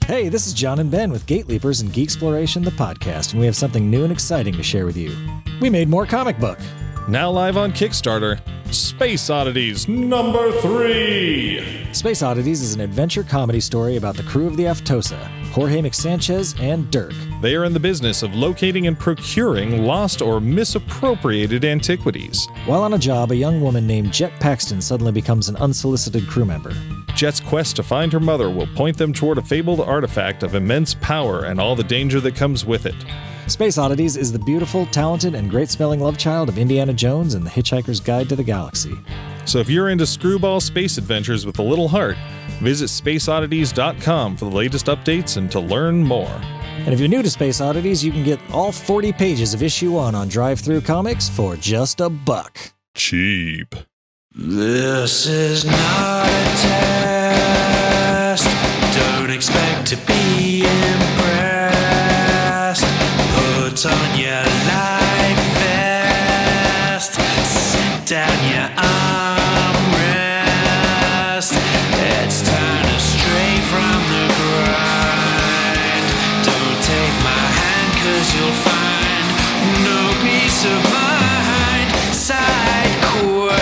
Hey, this is John and Ben with Gate Leapers and Geek Exploration, the podcast, and we have something new and exciting to share with you. We made more comic book. Now live on Kickstarter, Space Oddities number 3. Space Oddities is an adventure comedy story about the crew of the Aftosa, Jorge McSanchez and Dirk. They are in the business of locating and procuring lost or misappropriated antiquities. While on a job, a young woman named Jet Paxton suddenly becomes an unsolicited crew member. Jet's quest to find her mother will point them toward a fabled artifact of immense power and all the danger that comes with it. Space Oddities is the beautiful, talented, and great-smelling love child of Indiana Jones and the Hitchhiker's Guide to the Galaxy. So if you're into screwball space adventures with a little heart, visit spaceoddities.com for the latest updates and to learn more. And if you're new to Space Oddities, you can get all 40 pages of issue 1 on Drive-Thru Comics for just $1. Cheap. This is not a test. Don't expect to be impressed. Put on your life vest. Sit down your armrest. It's time to stray from the grind. Don't take my hand, 'cause you'll find no peace of mind. Side quest.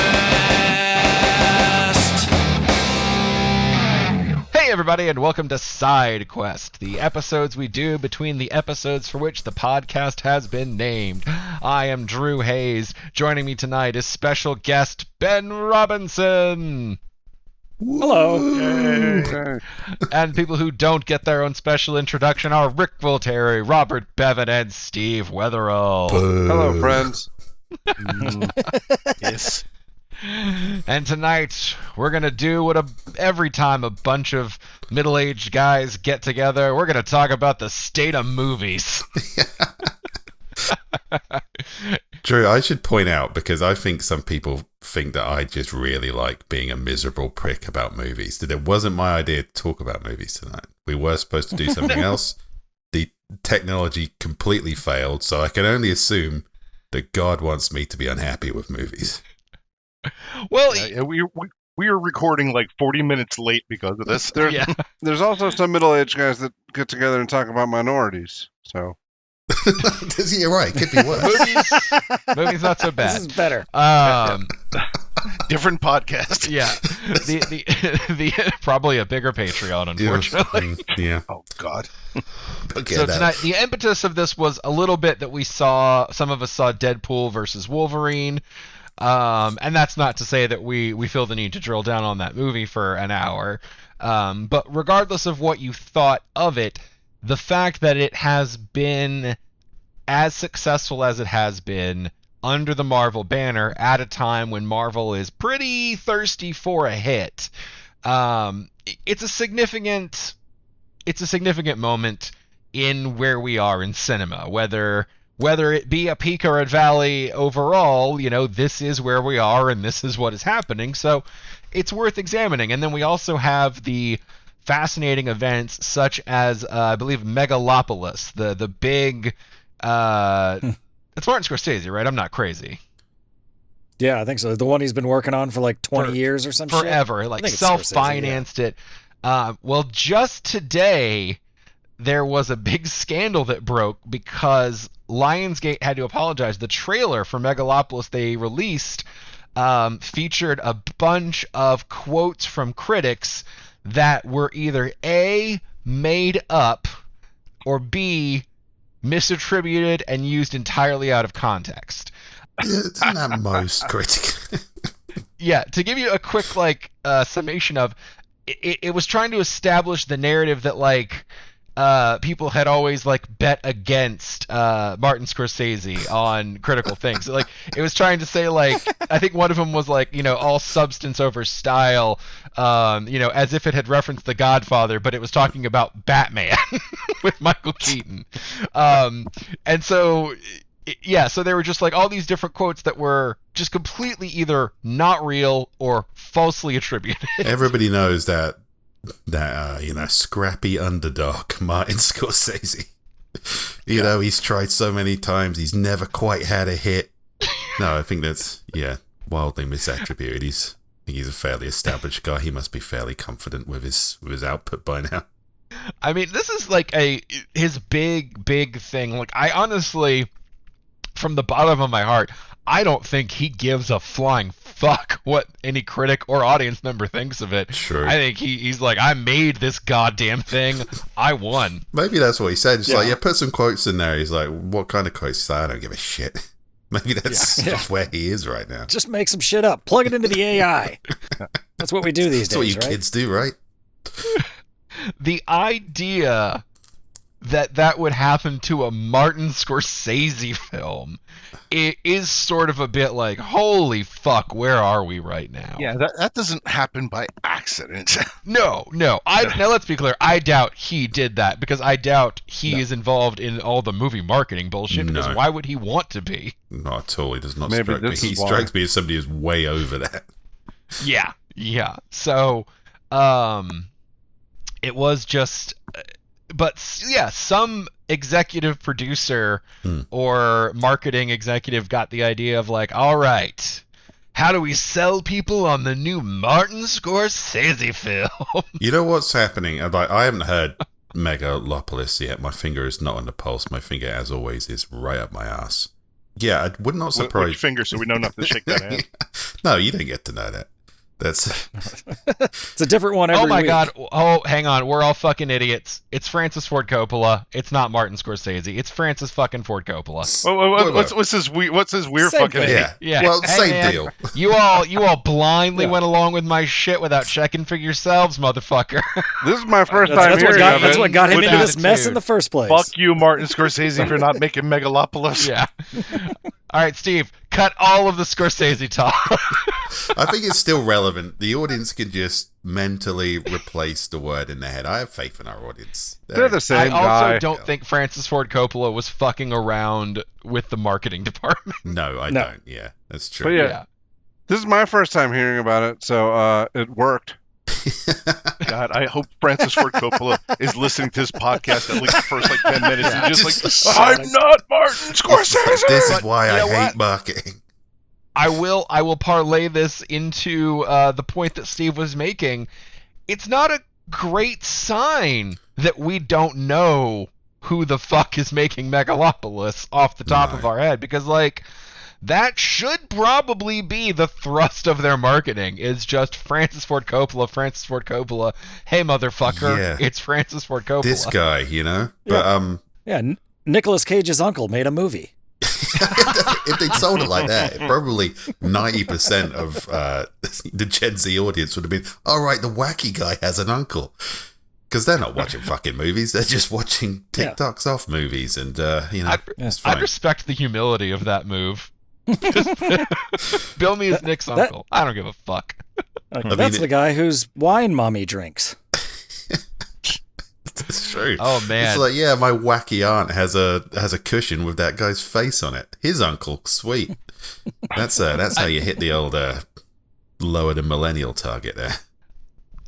Hey everybody, and welcome to Side Quest, the episodes we do between the episodes for which the podcast has been named. I am Drew Hayes. Joining me tonight is special guest Ben Robinson. Hello. And people who don't get their own special introduction are Rick Volteri, Robert Bevan, and Steve Wetherill. Hello, friends. Yes. And tonight, we're going to do what every time a bunch of middle-aged guys get together, we're going to talk about the state of movies. Drew, I should point out, because I think some people think that I just really like being a miserable prick about movies, that it wasn't my idea to talk about movies tonight. We were supposed to do something else. The technology completely failed, so I can only assume that God wants me to be unhappy with movies. Well, we are recording like 40 minutes late because of this. There's also some middle-aged guys that get together and talk about minorities. So, you're right. It could be worse. movies not so bad. This is better. Different podcast. Yeah, the probably a bigger Patreon, unfortunately. Yeah. Oh God. Okay, so tonight, the impetus of this was a little bit that some of us saw Deadpool versus Wolverine. And that's not to say that we feel the need to drill down on that movie for an hour. But regardless of what you thought of it, the fact that it has been as successful as it has been under the Marvel banner at a time when Marvel is pretty thirsty for a hit, it's a significant moment in where we are in cinema, whether it be a peak or a valley overall. This is where we are and this is what is happening. So it's worth examining. And then we also have the fascinating events such as, I believe, Megalopolis, the big, it's Martin Scorsese, right? I'm not crazy. Yeah, I think so. The one he's been working on for like 20 years or something. Forever. Shit? Like self-financed it. Well, just today, there was a big scandal that broke because Lionsgate had to apologize. The trailer for Megalopolis they released featured a bunch of quotes from critics that were either A, made up, or B, misattributed and used entirely out of context. Isn't that most critical? Yeah, to give you a quick summation of it was trying to establish the narrative that people had always bet against Martin Scorsese on critical things. It was trying to say I think one of them was all substance over style, as if it had referenced The Godfather, but it was talking about Batman with Michael Keaton. And so so there were just all these different quotes that were just completely either not real or falsely attributed. Everybody knows that scrappy underdog Martin Scorsese. He's tried so many times, he's never quite had a hit. No, I think that's wildly misattributed. He's a fairly established guy. He must be fairly confident with his output by now. I mean, this is like his big thing. Like, I honestly, from the bottom of my heart, I don't think he gives a flying fuck what any critic or audience member thinks of it. Sure. I think he's like, I made this goddamn thing. I won. Maybe that's what he said. It's like, put some quotes in there. He's like, what kind of quotes? He's like, I don't give a shit. Maybe that's just where he is right now. Just make some shit up. Plug it into the AI. That's what we do these days, That's what you right? kids do, right? The idea that would happen to a Martin Scorsese film, it is sort of a bit like, holy fuck, where are we right now? Yeah, that doesn't happen by accident. No. Now let's be clear. I doubt he did that, because I doubt he is involved in all the movie marketing bullshit. Because why would he want to be? Not at all. He does not Maybe strike me. this He is why. strikes me as somebody who's way over that. Yeah. So, it was just, but yeah, some executive producer or marketing executive got the idea of like, all right, how do we sell people on the new Martin Scorsese film? You know what's happening? I haven't heard Megalopolis yet. My finger is not on the pulse. My finger, as always, is right up my ass. Yeah, I would not surprise. Which finger, so we know not to shake that hand. No, you didn't get to know that. That's It's a different one every Oh my week. god. Oh, hang on. We're all fucking idiots. It's Francis Ford Coppola. It's not Martin Scorsese. It's Francis fucking Ford Coppola. What's his weird Same fucking thing. name? yeah. Yeah. Well, Hey, same man, deal. You all blindly went along with my shit without checking for yourselves, motherfucker. This is my first That's, time that's, what hearing got, of that's it. what got him With into this mess attitude. in the first place. Fuck you, Martin Scorsese, for not making Megalopolis. Yeah. All right, Steve, cut all of the Scorsese talk. I think it's still relevant. The audience can just mentally replace the word in their head. I have faith in our audience. They're the I same also guy. don't think Francis Ford Coppola was fucking around with the marketing department. No, I No. don't. Yeah, that's But true. yeah, this is my first time hearing about it, so it worked. God, I hope Francis Ford Coppola is listening to this podcast at least the first 10 minutes and just like, I'm not Martin Scorsese. This is But why you I know hate what? marketing. I will parlay this into the point that Steve was making. It's not a great sign that we don't know who the fuck is making Megalopolis off the top of our head, because that should probably be the thrust of their marketing, is just Francis Ford Coppola. Hey, motherfucker, Yeah. it's Francis Ford Coppola. This guy, you know? But Yeah, Nicolas Cage's uncle made a movie. if they'd sold it like that, probably 90% of the Gen Z audience would have been, all right, the wacky guy has an uncle. Because they're not watching fucking movies. They're just watching TikToks off movies. And, it's I fine. respect the humility of that move. Bill me as Nick's uncle. I don't give a fuck. That's the guy whose wine mommy drinks. It's true. Oh man. It's like, yeah, my wacky aunt has a cushion with that guy's face on it. His uncle, sweet. That's how you hit the old lower than millennial target there.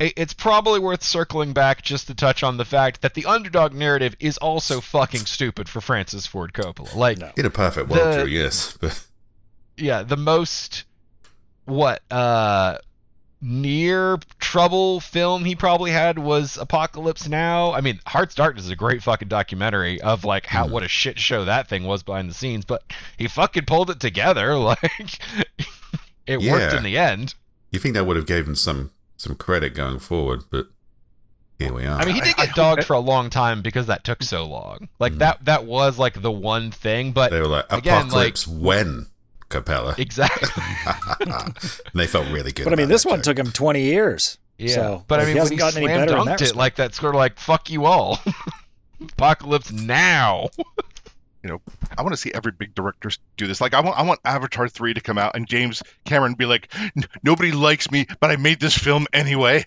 It's probably worth circling back just to touch on the fact that the underdog narrative is also fucking stupid for Francis Ford Coppola. In a perfect world, true, yes. But Yeah, the most near trouble film he probably had was Apocalypse Now. I mean, Heart's Darkness is a great fucking documentary of how what a shit show that thing was behind the scenes, but he fucking pulled it together. It worked in the end. you think that would have given some credit going forward, but here we are. I mean, he did get dogged for a long time because that took so long. That was the one thing, but they were like, again, Apocalypse when, Capella. exactly. And they felt really good. But I mean, about this that one joke. took him 20 years. Yeah, So, but I he mean, when hasn't he gotten any slam better in that dunked it, respect. that's sort of fuck you all. Apocalypse Now. I want to see every big director do this. I want Avatar 3 to come out and James Cameron be like, nobody likes me, but I made this film anyway.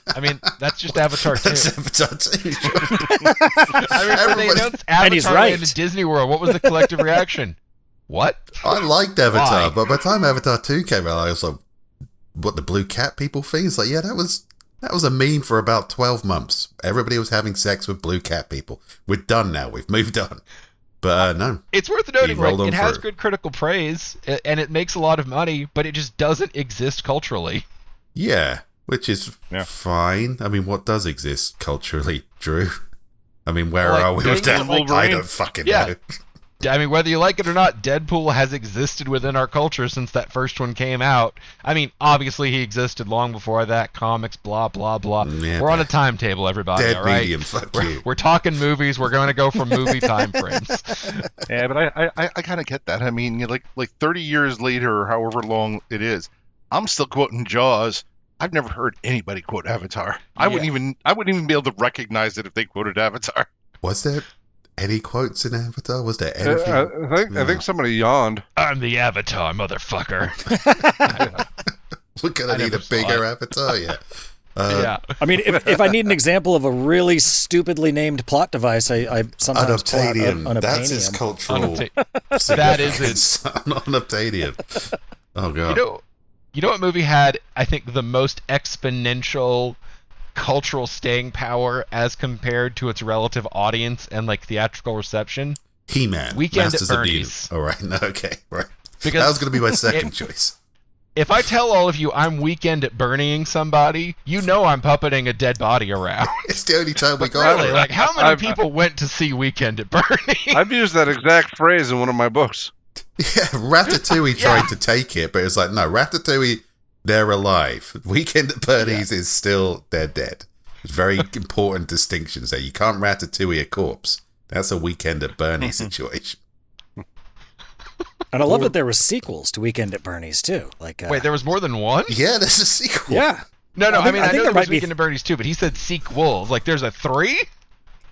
I mean, that's just Avatar 2. That's Avatar 2. I mean, when they Everybody- announced And he's Avatar right. Land at Disney World, what was the collective reaction? What? I liked Avatar, Why? but by the time Avatar 2 came out, I was like, what the blue cat people think? It's like, yeah, that was a meme for about 12 months. Everybody was having sex with blue cat people. We're done now. We've moved on. But no. It's worth noting, rolled on it has through. good critical praise, and it makes a lot of money, but it just doesn't exist culturally. Yeah. which is Yeah. fine. I mean, what does exist culturally, Drew? I mean, where Like, are we with that? Wolverine. I don't fucking Yeah. know. I mean, whether you like it or not, Deadpool has existed within our culture since that first one came out. I mean, obviously he existed long before that. Comics, blah blah blah. Yeah, We're on a timetable, everybody. Dead all right? medium, fuck We're, you. we're talking movies. We're going to go for movie time frames. Yeah, but I kind of get that. I mean, like 30 years later, or however long it is, I'm still quoting Jaws. I've never heard anybody quote Avatar. I wouldn't even be able to recognize it if they quoted Avatar. Was there any quotes in Avatar? Was there anything? I think somebody yawned. I'm the Avatar, motherfucker. We're gonna need a never saw bigger it. Avatar, yeah. Yeah. I mean, if I need an example of a really stupidly named plot device, I sometimes pull out Unobtainium. That's his Unobtainium. cultural That is it. Unobtainium. Oh god. You know what movie had, I think, the most exponential cultural staying power as compared to its relative audience and like theatrical reception? He-Man. Weekend at Masters of Doom. Bernie's. All right. No, okay. Right. Because that was going to be my second choice. if I tell all of you I'm Weekend at Bernieing somebody, you know I'm puppeting a dead body around. It's the only time we got Really? it. Like, how many people went to see Weekend at Bernie? I've used that exact phrase in one of my books. Yeah, Ratatouille tried to take it, but it's like, no, Ratatouille, they're alive. Weekend at Bernie's is still, they're dead. There's very important distinctions there. You can't Ratatouille a corpse. That's a Weekend at Bernie situation. And I love that there were sequels to Weekend at Bernie's too. Like, Wait, there was more than one? Yeah, there's a sequel. yeah, No, I I think- mean, I I think know there there was might be- Weekend at Bernie's too, but he said sequels. Like, there's a 3?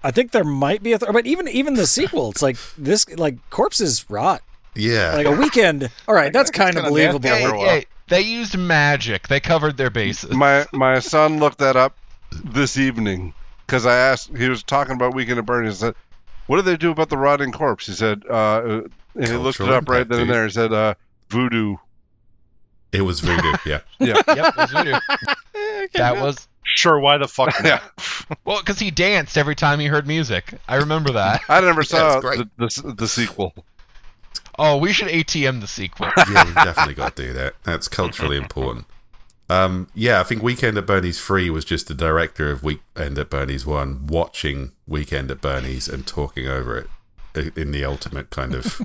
I think there might be a but even the sequel, it's like this, like corpses rot. Yeah. Like a weekend. All right, that's kind of kinda believable. nasty. Hey, for a while. hey, they used magic. They covered their bases. My son looked that up this evening because I asked. He was talking about Weekend at Bernie's. I said, "What do they do about the rotting corpse?" He said, and he looked it Cultural up right impact, then and dude. there. He said, "Voodoo." It was voodoo, yeah. Yeah, Yep, that's voodoo. That was Sure, why the fuck not? yeah. well, because he danced every time he heard music. I remember that. I never saw it's great. the sequel. Oh, we should ATM the sequel. Yeah, we've definitely got to do that. That's culturally important. Yeah, I think Weekend at Bernie's 3 was just the director of Weekend at Bernie's 1 watching Weekend at Bernie's and talking over it in the ultimate kind of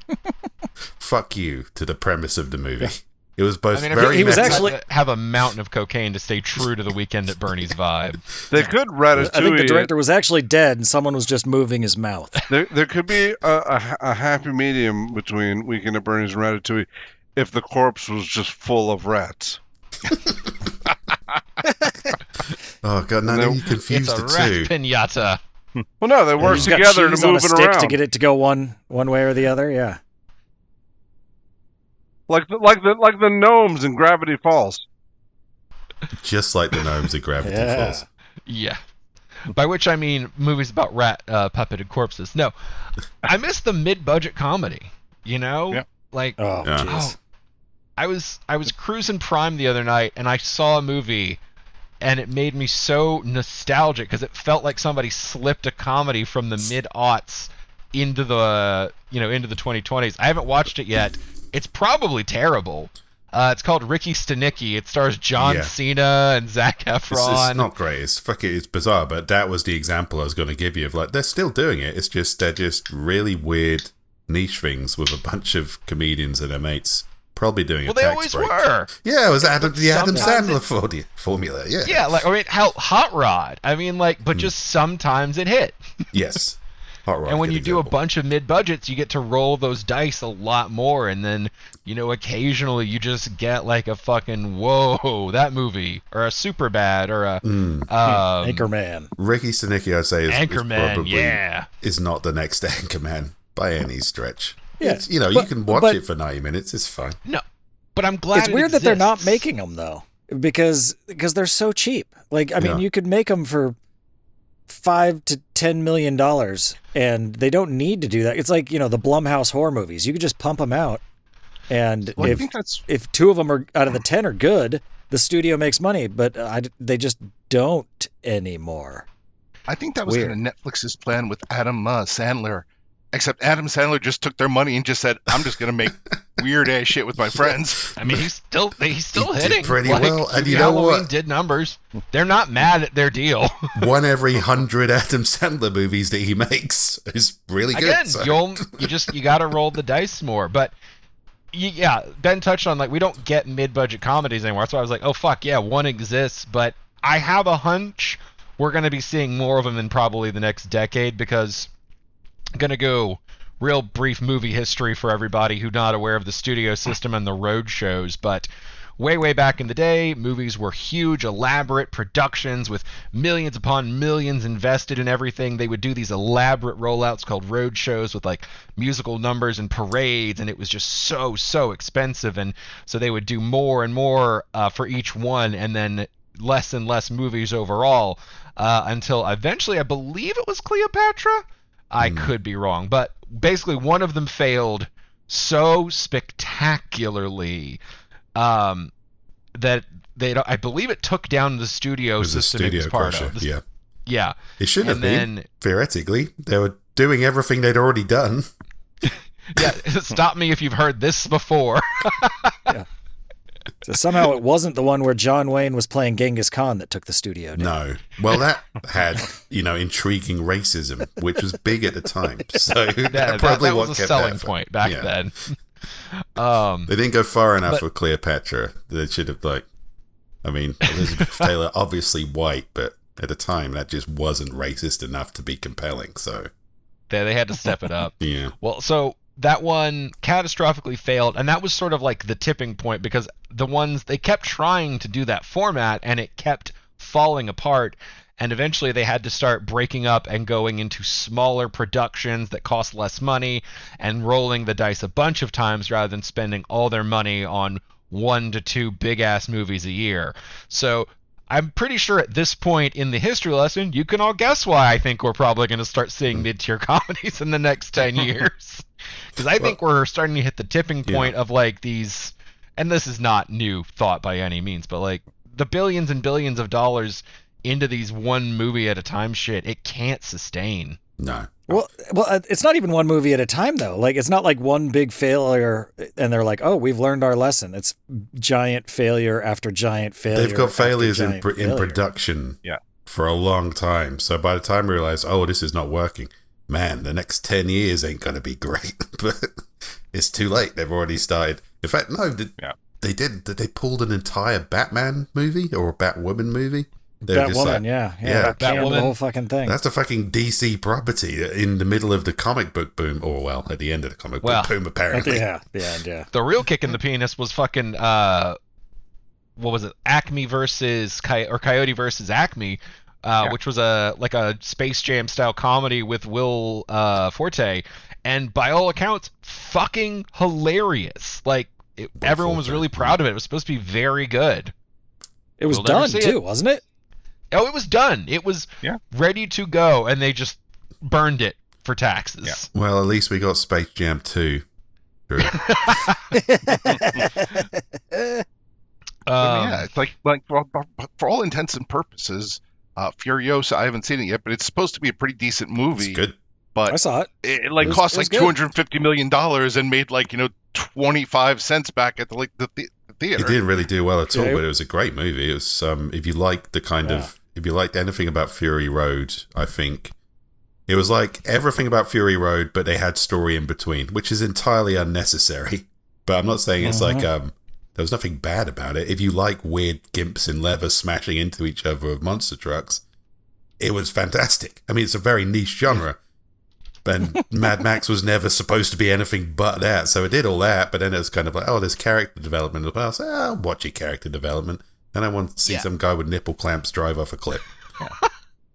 fuck you to the premise of the movie. It was both I mean, very he was meta- actually- have a mountain of cocaine to stay true to the Weekend at Bernie's vibe. They could I think the Ratatouille. director was actually dead, and someone was just moving his mouth. There could be a happy medium between Weekend at Bernie's and Ratatouille if the corpse was just full of rats. Oh god, no, you confused It's a the rat two. pinata. Well, no, they work He's got together to cheese on a move it stick around. to get it to go one way or the other. Yeah. like the gnomes in Gravity Falls. Just like the gnomes of Gravity Yeah. Falls. Yeah. By which I mean movies about rat puppeted corpses. No, I miss the mid-budget comedy. You know, Yeah. like Oh, Yeah. jeez. I was cruising Prime the other night and I saw a movie and it made me so nostalgic because it felt like somebody slipped a comedy from the mid-aughts into the into the 2020s. I haven't watched it yet. It's probably terrible. It's called Ricky Stenicki. It stars John Yeah. Cena and Zac It's Efron. not great. It's bizarre, but that was the example I was going to give you of like they're still doing it. It's just they're just really weird niche things with a bunch of comedians and their mates probably doing Well, a they tax always break. were. Yeah, it was the Adam sometimes Sandler formula. Yeah. Yeah, like I mean, Hot Rod. I mean, like, but just sometimes it hit. Yes. Hot Rod, And when good you do a example. bunch of mid-budgets, you get to roll those dice a lot more, and then occasionally you just get like a fucking whoa that movie, or a Superbad, or a Anchorman. Ricky Stenicki, I'd say, is Anchorman. probably Yeah. is not the next Anchorman by any stretch. Yeah, It's, you know, you but- can watch but- it for 90 minutes. It's fine. No, but I'm glad It's weird that they're not exists. making them though, because they're so cheap. Like, I mean, Yeah. you could make them for $5 to $10 million, and they don't need to do that. It's like the Blumhouse horror movies. You could just pump them out, and Well, I think that's if 2 of them are out of the 10 are good, the studio makes money. But they just don't anymore. I think that was Weird. kind of Netflix's plan with Adam Sandler Except Adam Sandler just took their money and just said, "I'm just gonna make weird ass shit with my friends." I mean, he's still He hitting did pretty like, well, and you know Halloween what? did numbers. They're not mad at their deal. One every 100 Adam Sandler movies that he makes is really good. Again, so. you got to roll the dice more. But yeah, Ben touched on like we don't get mid-budget comedies anymore. That's why I was like, oh fuck yeah, one exists. But I have a hunch we're going to be seeing more of them in probably the next decade, because I'm going to go real brief movie history for everybody who's not aware of the studio system and the road shows. But way back in the day, movies were huge, elaborate productions with millions upon millions invested in everything. They would do these elaborate rollouts called road shows with like musical numbers and parades, and it was just so expensive. And so they would do more and more for each one, and then less and less movies overall, until eventually, I believe it was Cleopatra. I could be wrong, but basically one of them failed so spectacularly that I believe it took down the studio It was a system studio it was part crusher, of. yeah. Yeah. It should have And been, theoretically. They were doing everything they'd already done. Yeah, stop me if you've heard this before. Yeah. So somehow it wasn't the one where John Wayne was playing Genghis Khan that took the studio down. No. Well, that had, intriguing racism, which was big at the time. So that probably that what was a kept selling that from- point back yeah. then. They didn't go far enough but- with Cleopatra. They should have, Elizabeth Taylor, obviously white, but at the time that just wasn't racist enough to be compelling. So, They had to step it up. yeah. Well, so that one catastrophically failed, and that was sort of like the tipping point, because the ones they kept trying to do that format and it kept falling apart, and eventually they had to start breaking up and going into smaller productions that cost less money and rolling the dice a bunch of times rather than spending all their money on 1 to 2 big ass movies a year. So I'm pretty sure at this point in the history lesson, you can all guess why I think we're probably going to start seeing mid-tier comedies in the next 10 years. Because I think we're starting to hit the tipping point of like these, and this is not new thought by any means, but like the billions and billions of dollars into these one movie at a time shit, it can't sustain. No. Well, it's not even one movie at a time though. Like it's not like one big failure and they're like, "Oh, we've learned our lesson." It's giant failure after giant failure. They've got failures in after giant failure. production Yeah. for a long time. So by the time we realize, oh, this is not working, man, the next 10 years ain't going to be great. But it's too late. They've already started. In fact, no, they did. They pulled an entire Batman movie or a Batwoman movie. Batwoman, yeah, yeah, canned the Batwoman. whole fucking thing. That's a fucking DC property in the middle of the comic book boom, or well, at the end of the comic book boom, apparently. Yeah, the end, yeah. The real kick in the penis was fucking what was it? Acme versus Coyote versus Acme, which was a Space Jam style comedy with Will Forte, and by all accounts, fucking hilarious. Like everyone was really proud of it. It was supposed to be very good. It was We'll never done see too, it. wasn't it? Oh, it was done. It was ready to go, and they just burned it for taxes. Yeah. Well, at least we got Space Jam 2. Yeah, it's like for all intents and purposes, Furiosa. I haven't seen it yet, but it's supposed to be a pretty decent movie. It's good. But I saw it. It was- cost it was like good. $250 million and made 25 cents back at the theater. It didn't really do well at all, Yeah. but it was a great movie. It was if you like the kind of if you liked anything about Fury Road, I think it was like everything about Fury Road, but they had story in between, which is entirely unnecessary. But I'm not saying it's like there was nothing bad about it. If you like weird gimps in leather smashing into each other with monster trucks, it was fantastic. I mean, it's a very niche genre. And Mad Max was never supposed to be anything but that. So it did all that, but then it was kind of like, oh, there's character development as well. So I'll watch your character development. And I want to see some guy with nipple clamps drive off a cliff.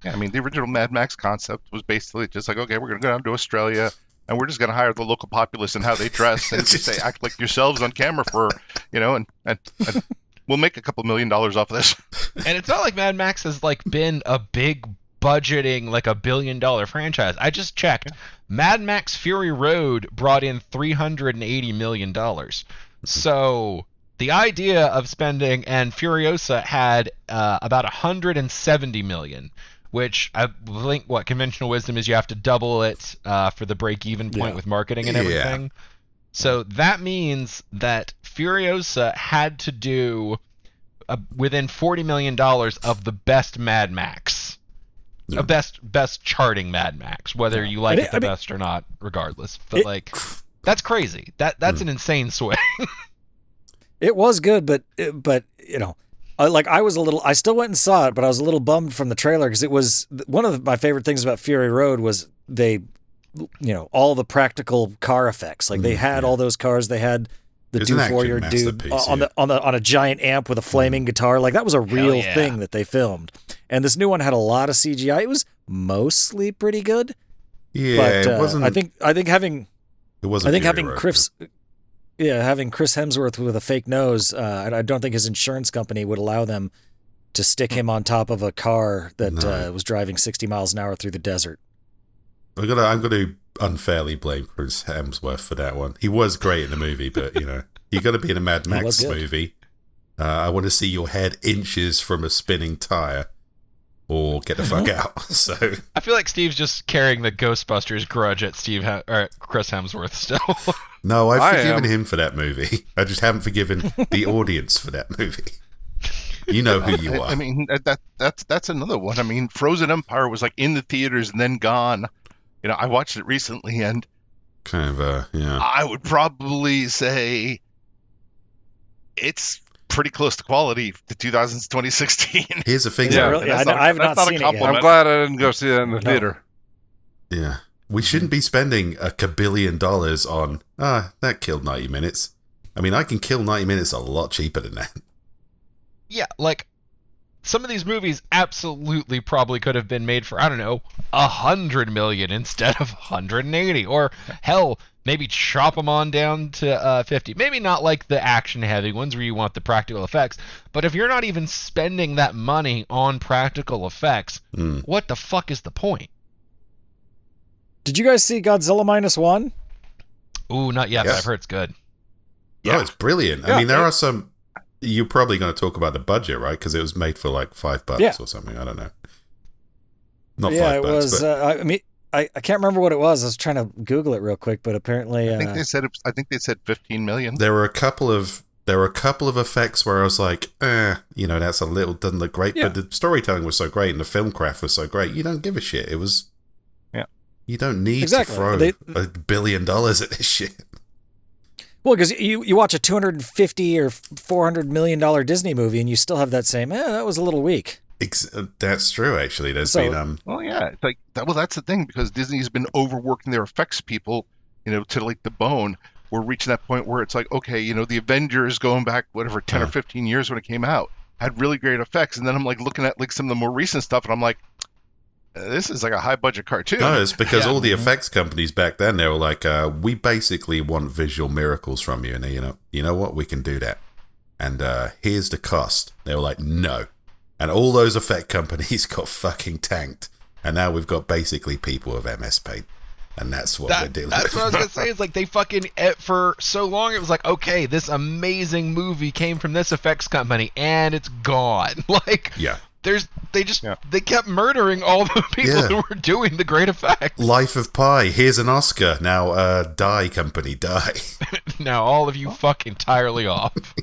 Yeah, I mean, the original Mad Max concept was basically just like, okay, we're going to go down to Australia, and we're just going to hire the local populace and how they dress, and just say, act like yourselves on camera for, and we'll make a couple $1 million off of this. And it's not like Mad Max has been a big budgeting $1 billion franchise. I just checked. Mad Max Fury Road brought in $380 million. So the idea of spending, and Furiosa had about $170 million, which I think what conventional wisdom is you have to double it for the break-even point with marketing and everything. So that means that Furiosa had to do within $40 million of the best Mad Max. A best charting Mad Max, whether you like it the best or not, regardless. But that's crazy. That's an insane swing. It was good, but you know, I still went and saw it, but I was a little bummed from the trailer because it was one of my favorite things about Fury Road was all the practical car effects. Like they had all those cars. They had the do-for-your dude on a giant amp with a flaming guitar. Like that was a real thing that they filmed. And this new one had a lot of CGI. It was mostly pretty good. Yeah, but it wasn't. I think having Fury Chris. Road. Yeah, having Chris Hemsworth with a fake nose, I don't think his insurance company would allow them to stick him on top of a car that was driving 60 miles an hour through the desert. I'm gonna unfairly blame Chris Hemsworth for that one. He was great in the movie, but you got to be in a Mad Max movie. I want to see your head inches from a spinning tire, or get the fuck out. So I feel like Steve's just carrying the Ghostbusters grudge at Chris Hemsworth still. No, I've forgiven him for that movie. I just haven't forgiven the audience for that movie. You know who you are. I mean, that's another one. I mean, Frozen Empire was like in the theaters and then gone. I watched it recently, and kind of, I would probably say it's pretty close to quality to 2016. Here's the thing. Really? I have not seen it yet. I'm glad I didn't go see that in the theater. Yeah. We shouldn't be spending $1 billion on, that killed 90 minutes. I mean, I can kill 90 minutes a lot cheaper than that. Yeah, like, some of these movies absolutely probably could have been made for, I don't know, $100 million instead of 180. Or, hell, maybe chop them on down to 50. Maybe not like the action-heavy ones where you want the practical effects, but if you're not even spending that money on practical effects, what the fuck is the point? Did you guys see Godzilla -1? Ooh, not yet, but I've heard it's good. Yeah, it's brilliant. I mean, there are some... You're probably going to talk about the budget, right? Because it was made for like $5 or something. I don't know. Not $5. It was. But... I mean, I can't remember what it was. I was trying to Google it real quick, but apparently, I think they said 15 million. There were a couple of effects where I was like, that's a little doesn't look great. But the storytelling was so great and the film craft was so great. You don't give a shit. It was. You don't need to throw $1 billion at this shit. Well, because you watch a $250 or $400 million Disney movie and you still have that same, that was a little weak. That's true, actually. There's been Well, yeah, it's like that. Well, that's the thing, because Disney's been overworking their effects people, to like the bone. We're reaching that point where it's like, okay, the Avengers going back 10 or 15 years when it came out had really great effects, and then I'm like looking at like some of the more recent stuff, and I'm like, this is like a high budget cartoon. No, it's because all the effects companies back then, they were like, we basically want visual miracles from you. And you know what? We can do that. And here's the cost. They were like, no. And all those effect companies got fucking tanked. And now we've got basically people with MS Paint. And that's what we're dealing with. That's what I was going to say. It's like they fucking, for so long, it was like, okay, this amazing movie came from this effects company and it's gone. Like, they kept murdering all the people who were doing the great effects. Life of Pi, here's an Oscar. Now, die company, die. Now all of you fuck entirely off.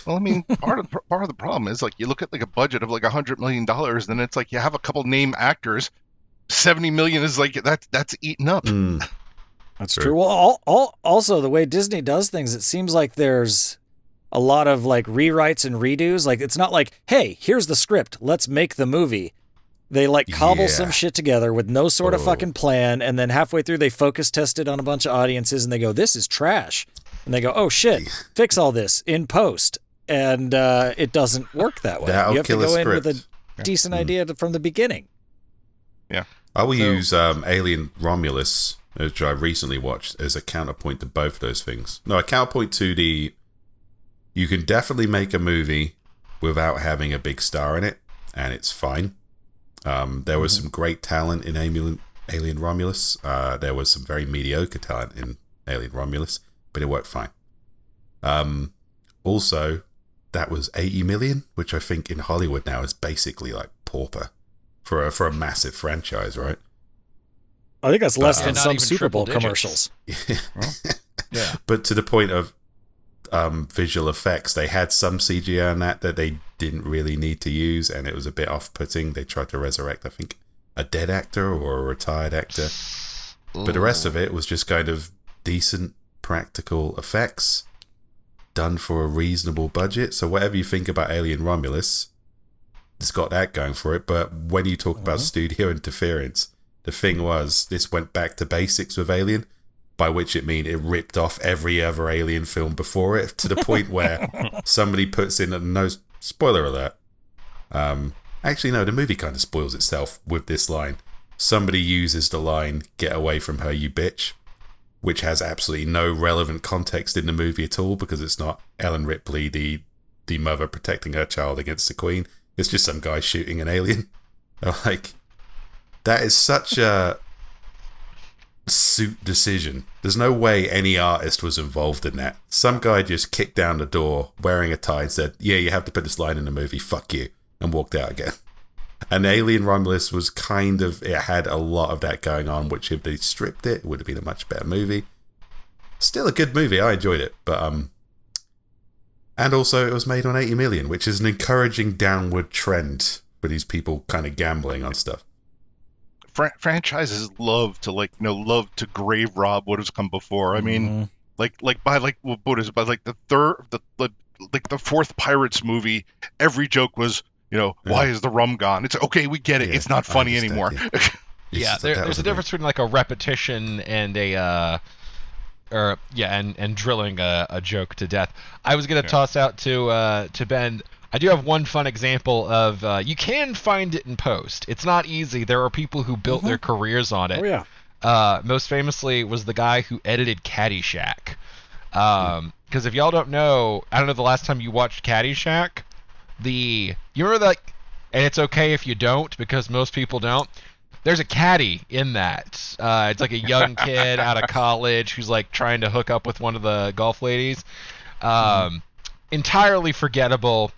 Well, I mean, part of the problem is like you look at like a budget of like $100 million, and then it's like you have a couple name actors. 70 million is like that's eaten up. That's true. Well, also the way Disney does things, it seems like there's a lot of like rewrites and redos. Like it's not like, hey, here's the script, let's make the movie. They like cobble some shit together with no sort of fucking plan, and then halfway through they focus test it on a bunch of audiences and they go, this is trash. And they go, oh shit, fix all this in post. And it doesn't work that way. You have to go in with a decent idea from the beginning. Yeah. I will use Alien Romulus, which I recently watched, as a counterpoint to both those things. No, a counterpoint to you can definitely make a movie without having a big star in it, and it's fine. There was some great talent in Alien Romulus. There was some very mediocre talent in Alien Romulus, but it worked fine. Also, that was 80 million, which I think in Hollywood now is basically like pauper. for a massive franchise, right? I think that's less But, than not some even Super Bowl triple commercials. Yeah. But to the point of visual effects, they had some CGI on that they didn't really need to use, and it was a bit off-putting. They tried to resurrect, I think, a dead actor or a retired actor. But the rest of it was just kind of decent practical effects done for a reasonable budget. So whatever you think about Alien Romulus, it's got that going for it. But when you talk about studio interference, the thing was, this went back to basics with Alien, by which it mean it ripped off every other Alien film before it, to the point where somebody puts in, no spoiler alert, actually no, the movie kind of spoils itself with this line. Somebody uses the line, "Get away from her, you bitch," which has absolutely no relevant context in the movie at all, because it's not Ellen Ripley, the mother, protecting her child against the Queen. It's just some guy shooting an alien. Like, that is such a suit decision. There's no way any artist was involved in that. Some guy just kicked down the door wearing a tie and said, "Yeah, you have to put this line in the movie, fuck you," and walked out again. And Alien Romulus was kind of, it had a lot of that going on, which if they stripped it, it would have been a much better movie. Still a good movie, I enjoyed it, but and also it was made on 80 million, which is an encouraging downward trend for these people kind of gambling on stuff. Franchises love to grave rob what has come before. I mean, what is it? By like the fourth Pirates movie, every joke was, why is the rum gone? It's okay, we get it. Yeah, it's not funny anymore. Yeah, there's a difference between like a repetition and and drilling a joke to death. I was gonna toss out to Ben. I do have one fun example of you can find it in post. It's not easy. There are people who built their careers on it. Oh yeah. Most famously was the guy who edited Caddyshack. Because if y'all don't know, I don't know the last time you watched Caddyshack. You remember that? And it's okay if you don't, because most people don't. There's a caddy in that. It's like a young kid out of college who's like trying to hook up with one of the golf ladies. Entirely forgettable.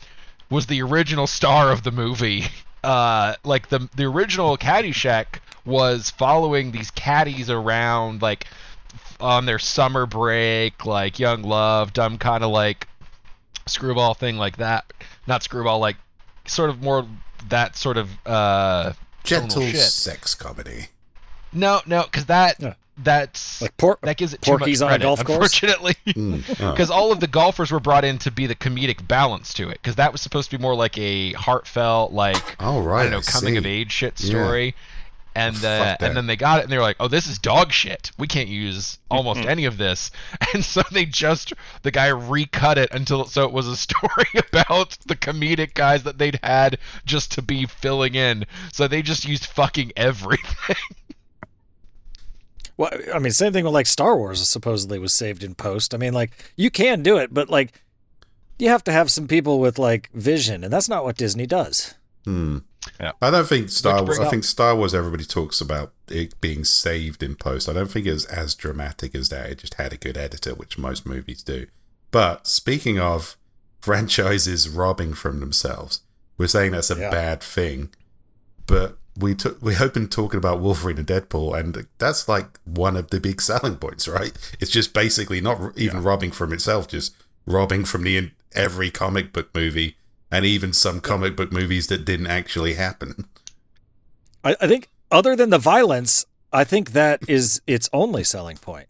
Was the original star of the movie. Like the original Caddyshack was following these caddies around, like on their summer break, like Young Love, dumb kind of like screwball thing like that. Not screwball, like sort of more that sort of Gentle shit. sex comedy. No, because that's Like that gives it too much Porky's on a credit, golf course? unfortunately. Because all of the golfers were brought in to be the comedic balance to it, because that was supposed to be more like a heartfelt, like Oh, right, I don't know, I coming see. of age shit story. And Fuck that. and then they got it, and they were like, "Oh, this is dog shit. We can't use almost any of this." And so the guy recut it so it was a story about the comedic guys that they'd had just to be filling in. So they just used fucking everything. Well, I mean, same thing with like Star Wars supposedly was saved in post. I mean, like, you can do it, but like, you have to have some people with like vision, and that's not what Disney does. Yeah. I don't think Star Wars. bring I think Star Wars. Everybody talks about it being saved in post. I don't think it was as dramatic as that. It just had a good editor, which most movies do. But speaking of franchises robbing from themselves, we're saying that's a bad thing. But we're hoping talking about Wolverine and Deadpool, and that's like one of the big selling points, right? It's just basically not even robbing from itself, just robbing from every comic book movie. And even some comic book movies that didn't actually happen. I think, other than the violence, I think that is its only selling point.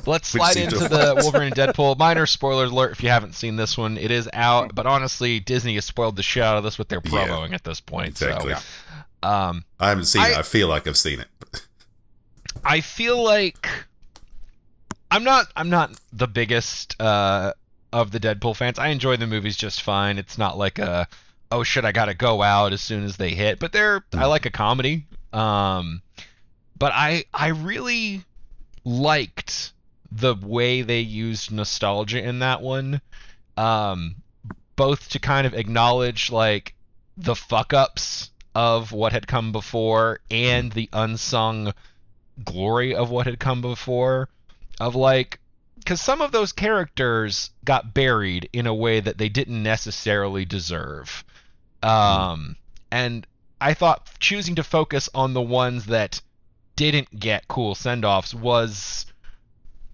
Let's slide into the Wolverine and Deadpool. Minor spoiler alert if you haven't seen this one. It is out, but honestly, Disney has spoiled the shit out of this with their promoing at this point. Exactly. So, I haven't seen it. I feel like I've seen it. I feel like I'm not the biggest of the Deadpool fans. I enjoy the movies just fine. It's not like oh shit, I gotta go out as soon as they hit. But I like a comedy. But I really liked the way they used nostalgia in that one. Both to kind of acknowledge like the fuck ups of what had come before and the unsung glory of what had come before. Of like, because some of those characters got buried in a way that they didn't necessarily deserve. And I thought choosing to focus on the ones that didn't get cool send-offs was,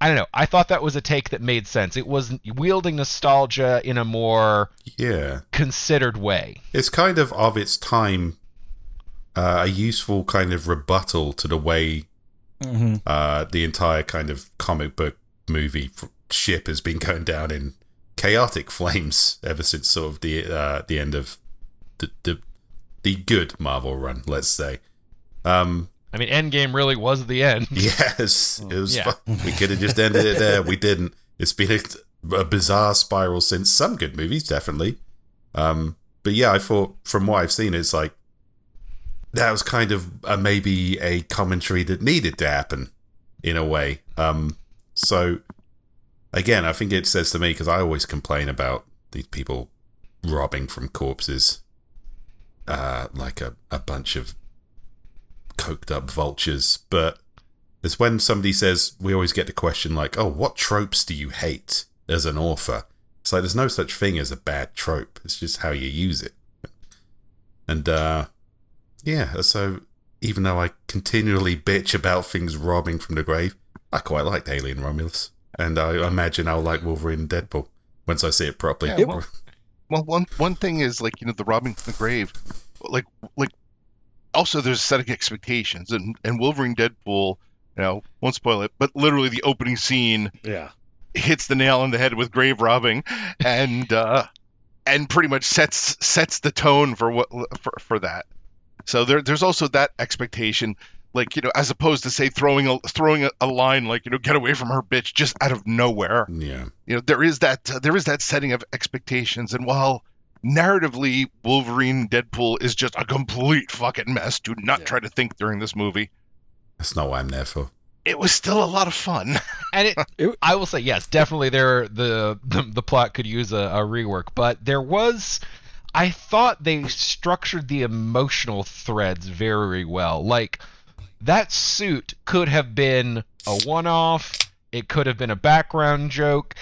I don't know, I thought that was a take that made sense. It was wielding nostalgia in a more considered way. It's kind of its time, a useful kind of rebuttal to the way the entire kind of comic book movie ship has been going down in chaotic flames ever since sort of the end of the good Marvel run, let's say. I mean, Endgame really was the end. Yes, it was. Yeah. We could have just ended it there. We didn't. It's been a bizarre spiral since. Some good movies, definitely. But yeah, I thought from what I've seen, it's like that was kind of maybe a commentary that needed to happen in a way. So again, I think it says to me, because I always complain about these people robbing from corpses, like a bunch of coked up vultures, but it's when somebody says, we always get the question like, oh, what tropes do you hate as an author? It's like, there's no such thing as a bad trope. It's just how you use it. And yeah, so even though I continually bitch about things robbing from the grave, I quite liked Alien Romulus, and I imagine I'll like Wolverine and Deadpool once I see it properly. Yeah, well, one thing is, like, the robbing from the grave, like also there's setting expectations, and Wolverine Deadpool, won't spoil it, but literally the opening scene hits the nail on the head with grave robbing, and pretty much sets the tone for that. So there's also that expectation, like, as opposed to say throwing a line like, get away from her, bitch, just out of nowhere. Yeah. There is that setting of expectations, and while narratively Wolverine Deadpool is just a complete fucking mess, do not try to think during this movie. That's not what I'm there for. It was still a lot of fun. And I will say, yes, definitely the plot could use a rework, but I thought they structured the emotional threads very well. Like, that suit could have been a one-off, it could have been a background joke.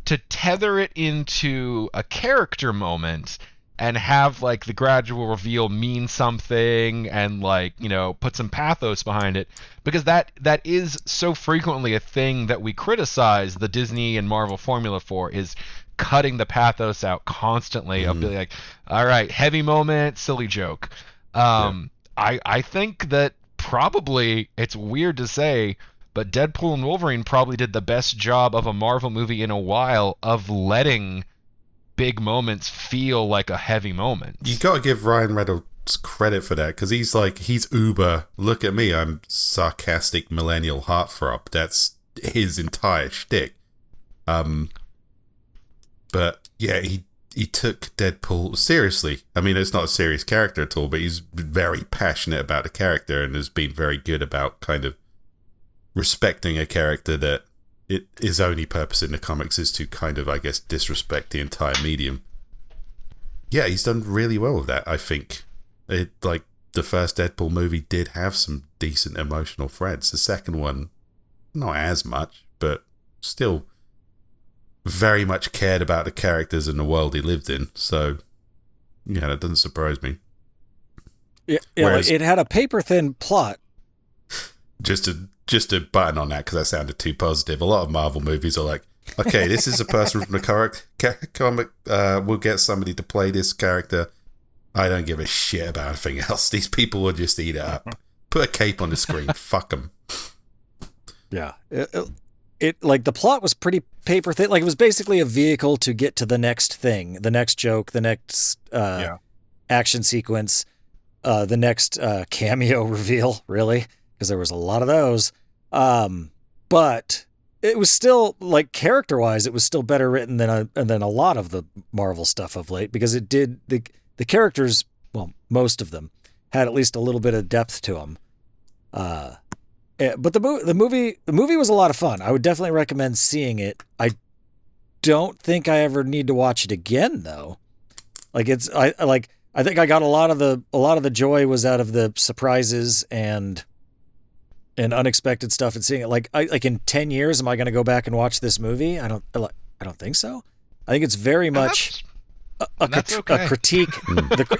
To tether it into a character moment and have, like, the gradual reveal mean something and, like, put some pathos behind it, because that is so frequently a thing that we criticize the Disney and Marvel formula for, is cutting the pathos out constantly of being like, all right, heavy moment, silly joke. I think that probably, it's weird to say, but Deadpool and Wolverine probably did the best job of a Marvel movie in a while of letting big moments feel like a heavy moment. You got to give Ryan Reynolds credit for that, because he's uber, look at me, I'm sarcastic millennial heartthrob. That's his entire shtick. But yeah, he took Deadpool seriously. I mean, it's not a serious character at all, but he's very passionate about the character and has been very good about kind of respecting a character that his only purpose in the comics is to kind of, I guess, disrespect the entire medium. Yeah, he's done really well with that, I think. Like, the first Deadpool movie did have some decent emotional threads. The second one, not as much, but still very much cared about the characters and the world he lived in. So, yeah, that doesn't surprise me. Yeah, whereas, it had a paper-thin plot. Just to button on that, because that sounded too positive. A lot of Marvel movies are like, okay, this is a person from the comic. We'll get somebody to play this character. I don't give a shit about anything else. These people will just eat it up. Put a cape on the screen. Fuck them. Yeah. It like, the plot was pretty paper thin. Like, it was basically a vehicle to get to the next thing, the next joke, the next action sequence, the next cameo reveal, really, because there was a lot of those. But it was still, like, character-wise, it was still better written than a lot of the Marvel stuff of late, because it did the characters, well, most of them had at least a little bit of depth to them. But the movie was a lot of fun. I would definitely recommend seeing it. I don't think I ever need to watch it again, though. Like, I think I got a lot of the joy was out of the surprises and unexpected stuff, and seeing it. Like in 10 years, am I going to go back and watch this movie? I don't think so. I think it's very much That's okay. a critique.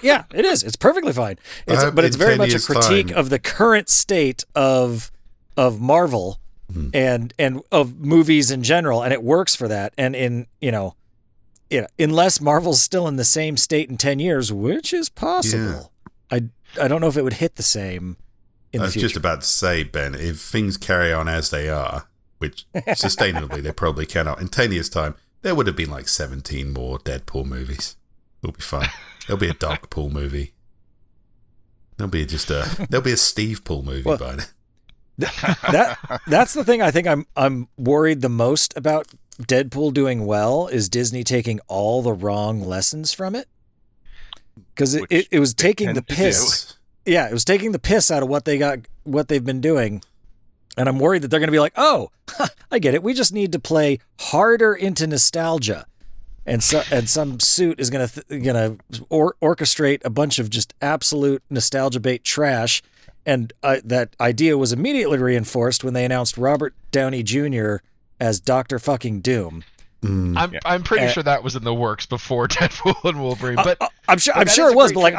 Yeah, it is. It's perfectly fine. But it's very much a critique of the current state of Marvel and of movies in general, and it works for that. And unless Marvel's still in the same state in 10 years, which is possible, I don't know if it would hit the same in the future. I was just about to say, Ben, if things carry on as they are, which sustainably they probably cannot, in 10 years' time, there would have been like 17 more Deadpool movies. It'll be fun. There'll be a Dogpool movie. There'll be a Steve Pool movie by then. That's the thing I think I'm worried the most about Deadpool doing well is Disney taking all the wrong lessons from it. Because it was taking the piss. Yeah, it was taking the piss out of what they've been doing. And I'm worried that they're going to be like, oh, I get it. We just need to play harder into nostalgia. And some suit is going to orchestrate a bunch of just absolute nostalgia bait trash. And that idea was immediately reinforced when they announced Robert Downey Jr. as Dr. fucking Doom. I'm pretty sure that was in the works before Deadpool and Wolverine, but I'm sure it was. But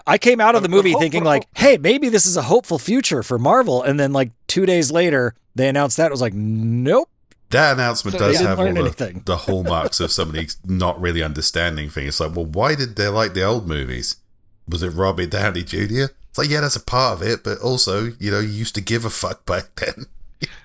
I came out of the movie thinking like, hey, maybe this is a hopeful future for Marvel, and then like 2 days later they announced that. It was like, nope. That announcement does have all the hallmarks of somebody not really understanding things. It's like, well, why did they like the old movies? Was it Robert Downey Jr.? It's like, yeah, that's a part of it, but also, you used to give a fuck back then.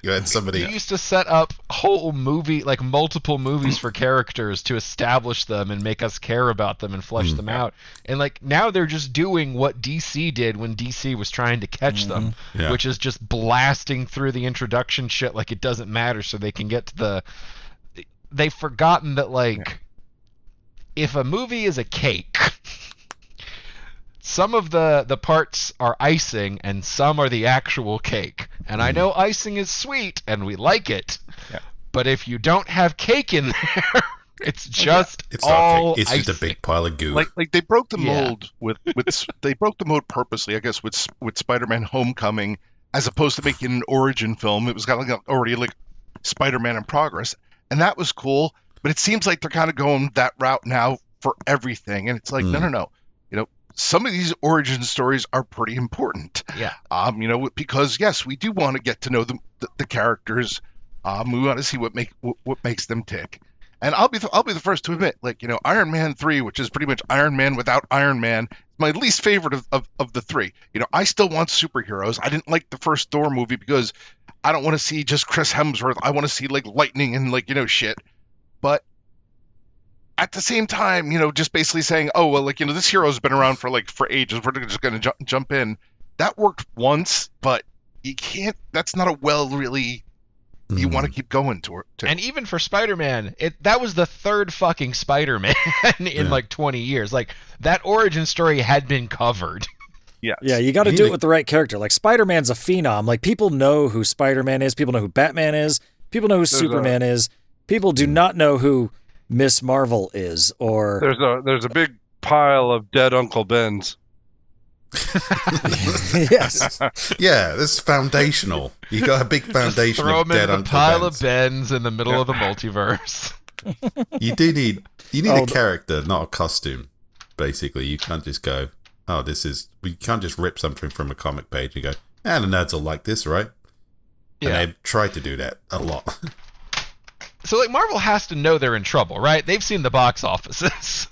You had somebody. You used to set up whole movie, like multiple movies for characters to establish them and make us care about them and flesh them out. And like now they're just doing what DC did when DC was trying to catch them, which is just blasting through the introduction shit like it doesn't matter, so they can get to the. They've forgotten that like, if a movie is a cake. Some of the parts are icing and some are the actual cake. And I know icing is sweet and we like it. Yeah. But if you don't have cake in there, it's just all it's icing. just a big pile of goo. Like they broke the mold with they broke the mold purposely, I guess, with Spider-Man Homecoming, as opposed to making an origin film. It was kind of like already like Spider-Man in progress. And that was cool, but it seems like they're kind of going that route now for everything. And it's like, no. Some of these origin stories are pretty important. Yeah. Because yes, we do want to get to know the characters. We want to see what makes them tick. And I'll be the first to admit, like, Iron Man 3, which is pretty much Iron Man without Iron Man, is my least favorite of the three. I still want superheroes. I didn't like the first Thor movie because I don't want to see just Chris Hemsworth. I want to see like lightning and like, shit. But at the same time, just basically saying, oh, well, like, this hero's been around for ages. We're just going to jump in. That worked once, but you can't, that's not a really, you want to keep going to. And even for Spider-Man, that was the third fucking Spider-Man in like 20 years. Like, that origin story had been covered. Yeah. Yeah, you got to do it with the right character. Like, Spider-Man's a phenom. Like, people know who Spider-Man is. People know who Batman is. People know who Superman is. People do not know who Miss Marvel is, or there's a big pile of dead Uncle Bens. Yes. Yeah, this is foundational. You got a big foundation throw of them dead in the Uncle pile Bens. of Bens in the middle of the multiverse. You need a character, not a costume. Basically, you can't just go, oh, we can't just rip something from a comic page and go, the nerds will like this, right? Yeah. And they try to do that a lot. So, like, Marvel has to know they're in trouble, right? They've seen the box offices.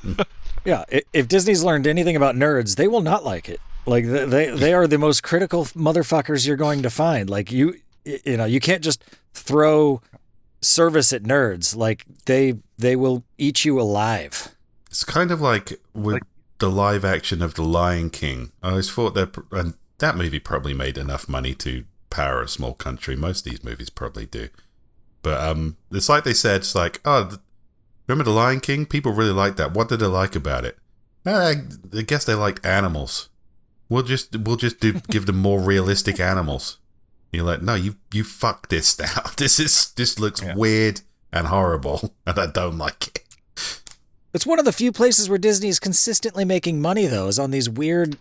Yeah, if Disney's learned anything about nerds, they will not like it. Like, they are the most critical motherfuckers you're going to find. Like, you can't just throw service at nerds. Like, they will eat you alive. It's kind of like with the live action of The Lion King. I always thought that movie probably made enough money to power a small country. Most of these movies probably do. But it's like they said, it's like, oh, remember The Lion King? People really liked that. What did they like about it? I guess they liked animals. We'll just give them more realistic animals. And you're like, no, you fucked this now. This looks weird and horrible, and I don't like it. It's one of the few places where Disney is consistently making money, though, is on these weird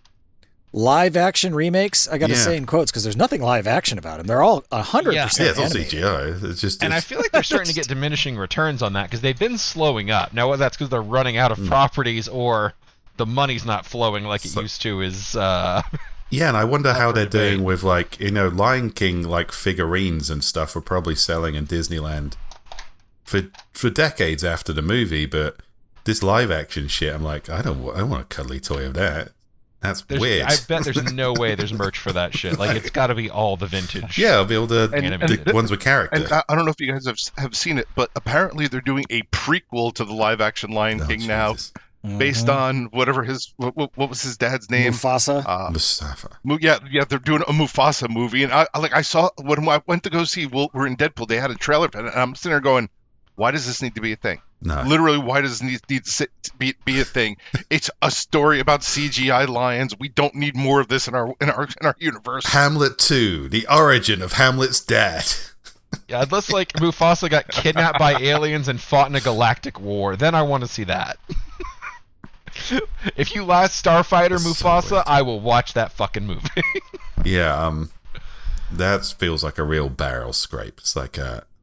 live action remakes, I gotta say in quotes, because there's nothing live action about them. They're all 100% Yeah, it's all animated. CGI. It's just, And I feel like they're starting to get diminishing returns on that because they've been slowing up. Now, whether that's because they're running out of properties or the money's not flowing like it used to is... Yeah, and I wonder how they're doing with, like, Lion King, like, figurines and stuff were probably selling in Disneyland for decades after the movie, but this live action shit, I'm like, I want a cuddly toy of that. That's weird. I bet there's no way there's merch for that shit. Like, it's got to be all the vintage. Yeah, it'll be all the ones with character. And I don't know if you guys have seen it, but apparently they're doing a prequel to the live action Lion King now, based on whatever what was his dad's name? Mufasa. Mustafa. Yeah, they're doing a Mufasa movie, and I saw when I went to go see Wolverine and Deadpool, they had a trailer for it, and I'm sitting there going, why does this need to be a thing? No. Literally, why does this need to be a thing? It's a story about CGI lions. We don't need more of this in our universe. Hamlet 2, the origin of Hamlet's dad. Yeah, unless like Mufasa got kidnapped by aliens and fought in a galactic war, then I want to see that. If you last Starfighter Mufasa, weird. I will watch that fucking movie. Yeah, that feels like a real barrel scrape. It's like,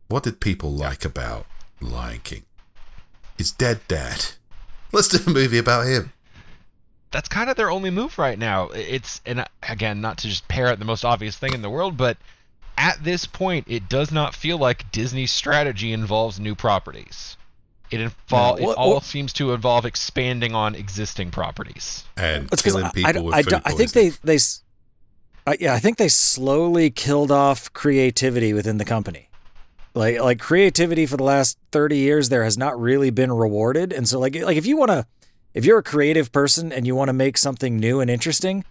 what did people like about Lion King? His dead dad. Let's do a movie about him. That's kind of their only move right now. And again, not to just parrot the most obvious thing in the world, but at this point, it does not feel like Disney's strategy involves new properties. It all seems to involve expanding on existing properties and killing people with food I think I think they slowly killed off creativity within the company. Like creativity for the last 30 years there has not really been rewarded, and so like if you're a creative person and you want to make something new and interesting,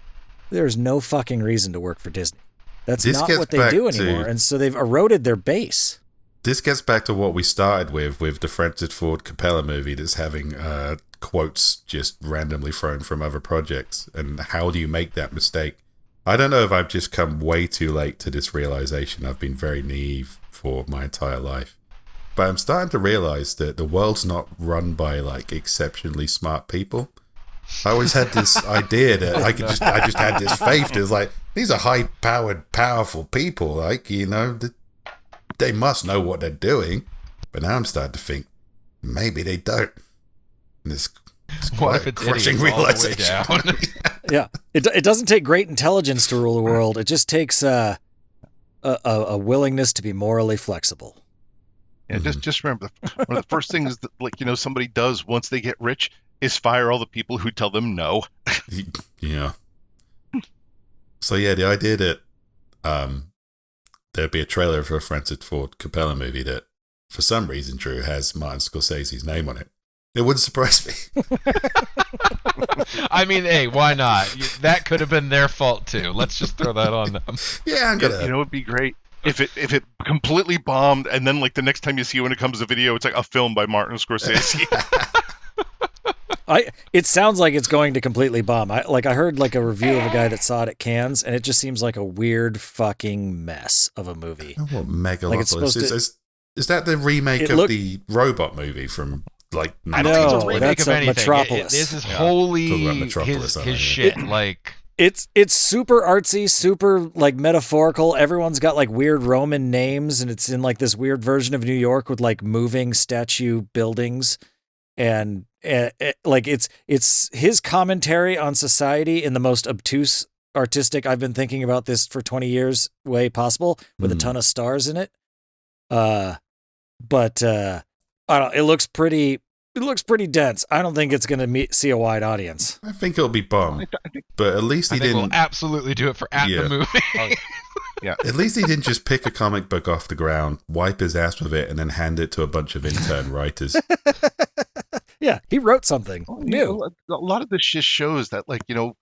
there's no fucking reason to work for Disney. That's not what they do anymore, and so they've eroded their base. This gets back to what we started with the Francis Ford Coppola movie that's having quotes just randomly thrown from other projects. And how do you make that mistake? I don't know if I've just come way too late to this realization. I've been very naive for my entire life. But I'm starting to realize that the world's not run by like exceptionally smart people. I always had this idea that I just had this faith that was like, these are high-powered, powerful people. Like, they must know what they're doing, but now I'm starting to think maybe they don't. And it's quite a crushing realization. All the way down? Yeah, it doesn't take great intelligence to rule the world. It just takes a willingness to be morally flexible. Yeah, just remember, one of the first things that somebody does once they get rich is fire all the people who tell them no. Yeah. So yeah, the idea that there'd be a trailer for a Francis Ford Coppola movie that, for some reason, Drew, has Martin Scorsese's name on it. It wouldn't surprise me. I mean, hey, why not? That could have been their fault too. Let's just throw that on them. Yeah, I'm gonna. It'd be great if it completely bombed, and then like the next time you see when it comes to video, it's like a film by Martin Scorsese. It sounds like it's going to completely bomb. I heard like a review of a guy that saw it at Cannes, and it just seems like a weird fucking mess of a movie. Oh, what Megalopolis is that the remake of the robot movie from like? I don't think it's a remake that's of anything. Metropolis. This is wholly Metropolis, his shit. Like it's super artsy, super like metaphorical. Everyone's got like weird Roman names, and it's in like this weird version of New York with like moving statue buildings. And like it's his commentary on society in the most obtuse, artistic, I've been thinking about this for 20 years way possible, with a ton of stars in it. But I don't know, it looks pretty dense. I don't think it's going to see a wide audience. I think it'll be bomb, but at least he didn't. We'll absolutely do it for the movie. Yeah. At least he didn't just pick a comic book off the ground, wipe his ass with it, and then hand it to a bunch of intern writers. Yeah, he wrote something new. A lot of this just shows that, like a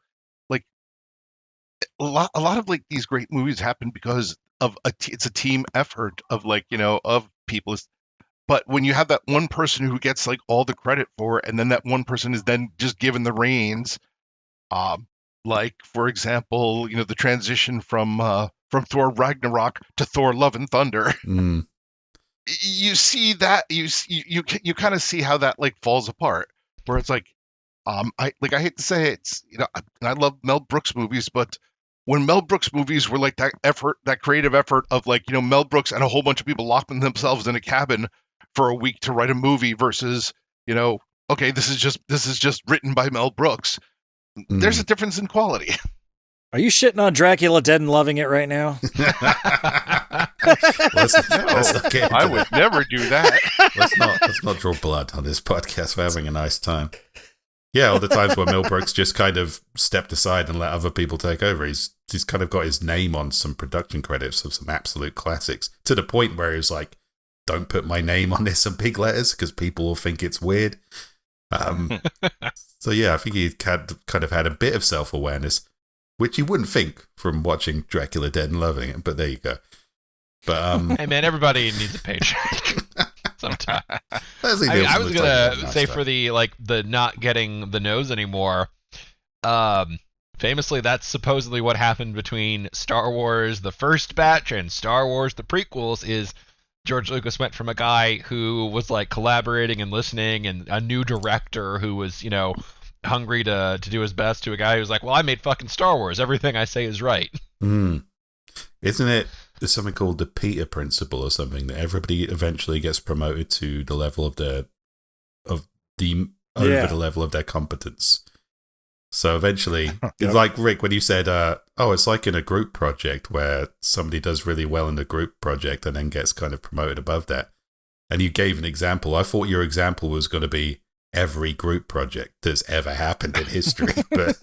lot of like these great movies happen because of it's a team effort of of people. But when you have that one person who gets like all the credit for it, and then that one person is then just given the reins, like for example, the transition from Thor Ragnarok to Thor Love and Thunder. You see that you kind of see how that like falls apart, where it's like I hate to say it, it's and I love Mel Brooks movies, but when Mel Brooks movies were like that creative effort of Mel Brooks and a whole bunch of people locking themselves in a cabin for a week to write a movie versus okay, this is just written by Mel Brooks. There's a difference in quality. Are you shitting on Dracula Dead and loving it right now? I would never do that. Let's not draw blood on this podcast. We're having a nice time. Yeah, all the times where Mel Brooks just kind of stepped aside and let other people take over. He's kind of got his name on some production credits of some absolute classics, to the point where he's like, don't put my name on this in big letters because people will think it's weird. So yeah, I think he kind of had a bit of self-awareness, which you wouldn't think from watching Dracula Dead and loving it, but there you go. But hey man, everybody needs a paycheck sometime. I was gonna say for the not getting the nose anymore. Famously, that's supposedly what happened between Star Wars the first batch and Star Wars the prequels. Is George Lucas went from a guy who was like collaborating and listening, and a new director who was hungry to do his best, to a guy who's like, well, I made fucking Star Wars. Everything I say is right. Isn't it? There's something called the Peter Principle or something, that everybody eventually gets promoted to the level of the level of their competence. So eventually, it's like Rick when you said, it's like in a group project where somebody does really well in the group project and then gets kind of promoted above that. And you gave an example. I thought your example was going to be every group project that's ever happened in history, but.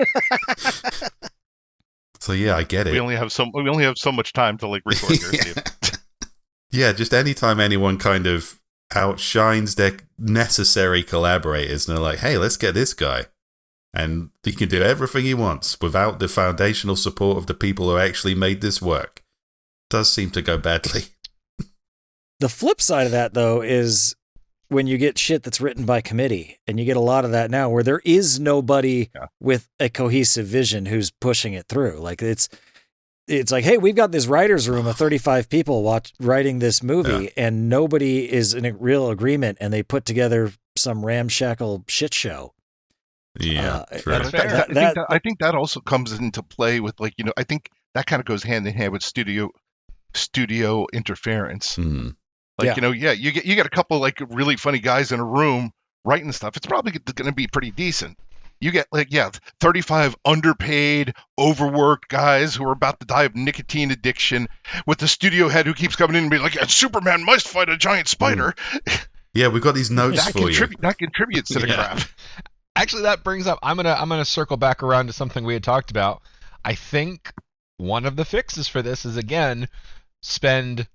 So yeah, I get it. We only have so much time to record here. Yeah, just anytime anyone kind of outshines their necessary collaborators and they're like, hey, let's get this guy. And he can do everything he wants without the foundational support of the people who actually made this work. Does seem to go badly. The flip side of that, though, is when you get shit that's written by committee, and you get a lot of that now where there is nobody with a cohesive vision who's pushing it through. Like it's like, hey, we've got this writer's room of 35 people writing this movie, and nobody is in a real agreement, and they put together some ramshackle shit show. Yeah, true. That's fair. I think that also comes into play with I think that kind of goes hand in hand with studio interference. You get a couple really funny guys in a room writing stuff. It's probably going to be pretty decent. You get 35 underpaid, overworked guys who are about to die of nicotine addiction, with the studio head who keeps coming in and being like, Superman must fight a giant spider. Yeah, we've got these notes for you. That contributes to the crap. Actually, that brings up, I'm gonna circle back around to something we had talked about. I think one of the fixes for this is, again, spend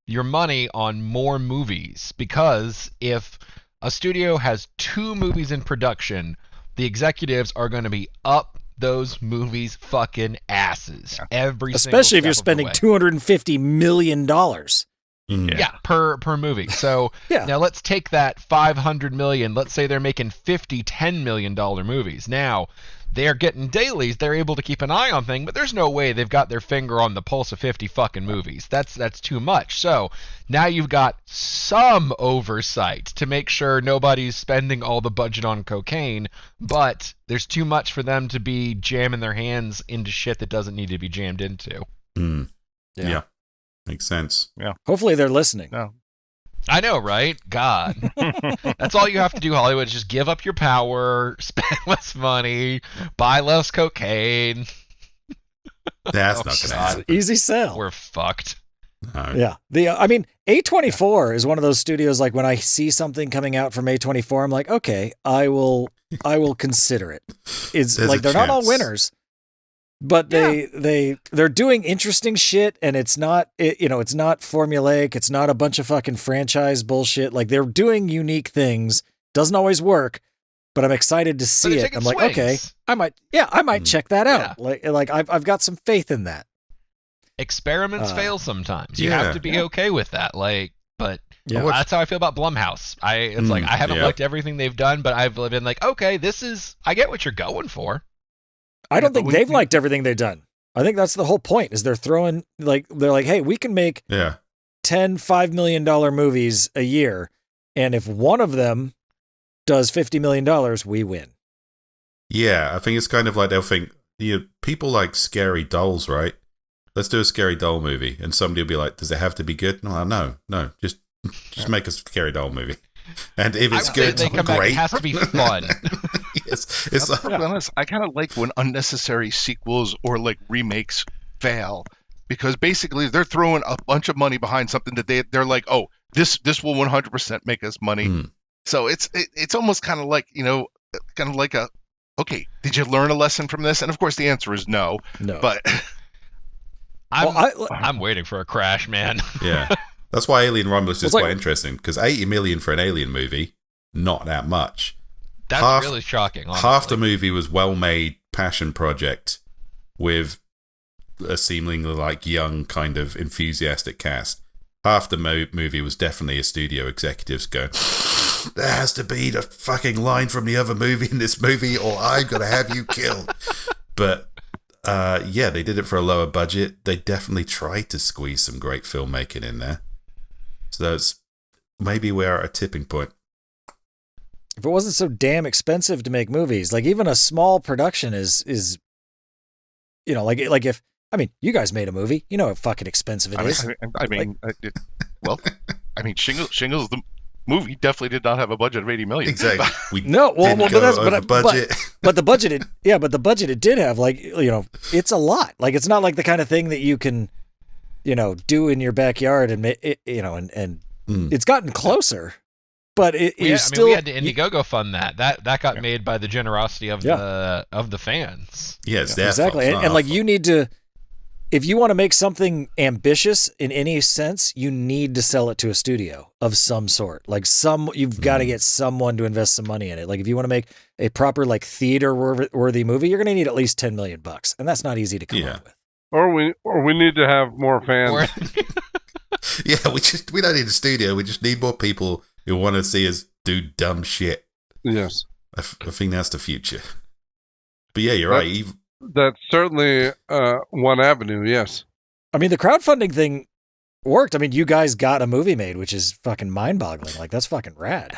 your money on more movies, because if a studio has 2 movies in production, the executives are going to be up those movies' fucking asses. Especially if you're spending $250 million. Yeah, per movie. So now let's take that $500 million. Let's say they're making 50 $10 million movies. Now they're getting dailies. They're able to keep an eye on things, but there's no way they've got their finger on the pulse of 50 fucking movies. That's too much. So now you've got some oversight to make sure nobody's spending all the budget on cocaine, but there's too much for them to be jamming their hands into shit that doesn't need to be jammed into. Yeah. Makes sense. Yeah. Hopefully they're listening. No. I know, right? God. That's all you have to do, Hollywood, is just give up your power, spend less money, buy less cocaine. That's not going to happen. Easy sell. We're fucked. No. Yeah. A24 is one of those studios, like when I see something coming out from A24, I'm like, okay, I will consider it. It's There's like a they're not all chance. winners. But they're doing interesting shit, and it's not it's not formulaic. It's not a bunch of fucking franchise bullshit. Like, they're doing unique things. Doesn't always work, but I'm excited to see it. I'm like, swings. okay, I might check that out. Yeah. Like I've got some faith in that. Experiments fail sometimes. You have to be okay with that. But that's how I feel about Blumhouse. It's like I haven't liked everything they've done, but I've been like, okay, I get what you're going for. I don't think they've liked everything they've done. I think that's the whole point, is they're throwing, they're like, hey, we can make 10 $5 million movies a year, and if one of them does $50 million, we win. Yeah, I think it's kind of like they'll think, people like scary dolls, right? Let's do a scary doll movie. And somebody will be like, does it have to be good? No, just make a scary doll movie. And if it's good, they come great. back, it has to be fun. Yes, it's I'm perfectly honest, I kind of like when unnecessary sequels or like remakes fail, because basically they're throwing a bunch of money behind something that they're like, oh, this will 100% make us money. So it's almost kind of like, kind of like okay, did you learn a lesson from this? And of course the answer is no. But I'm waiting for a crash, man. Yeah. That's why Alien Romulus is quite interesting, because 80 million for an Alien movie, not that much. That's really shocking, honestly. Half the movie was well-made passion project with a seemingly like young kind of enthusiastic cast. Half the movie was definitely a studio executives going, there has to be the fucking line from the other movie in this movie or I'm going to have you killed. But yeah, they did it for a lower budget. They definitely tried to squeeze some great filmmaking in there. So that's maybe we're at a tipping point. If it wasn't so damn expensive to make movies, like even a small production is like if, I mean, you guys made a movie, you know how fucking expensive it is. Shingles, the movie definitely did not have a budget of 80 million. Exactly. But the budget it did have, like, it's a lot. Like, it's not like the kind of thing that you can, do in your backyard and it's gotten closer. But we had to Indiegogo fund that. That got made by the generosity of the fans. Yes, exactly. And like, you need to, if you want to make something ambitious in any sense, you need to sell it to a studio of some sort. Like you've got to get someone to invest some money in it. Like if you want to make a proper like theater worthy movie, you're going to need at least $10 million, and that's not easy to come up with. Or we need to have more fans. Yeah, we don't need a studio. We just need more people who want to see us do dumb shit. Yes. I think that's the future. But yeah, you're right. That's certainly one avenue, yes. I mean, the crowdfunding thing worked. I mean, you guys got a movie made, which is fucking mind-boggling. Like, that's fucking rad.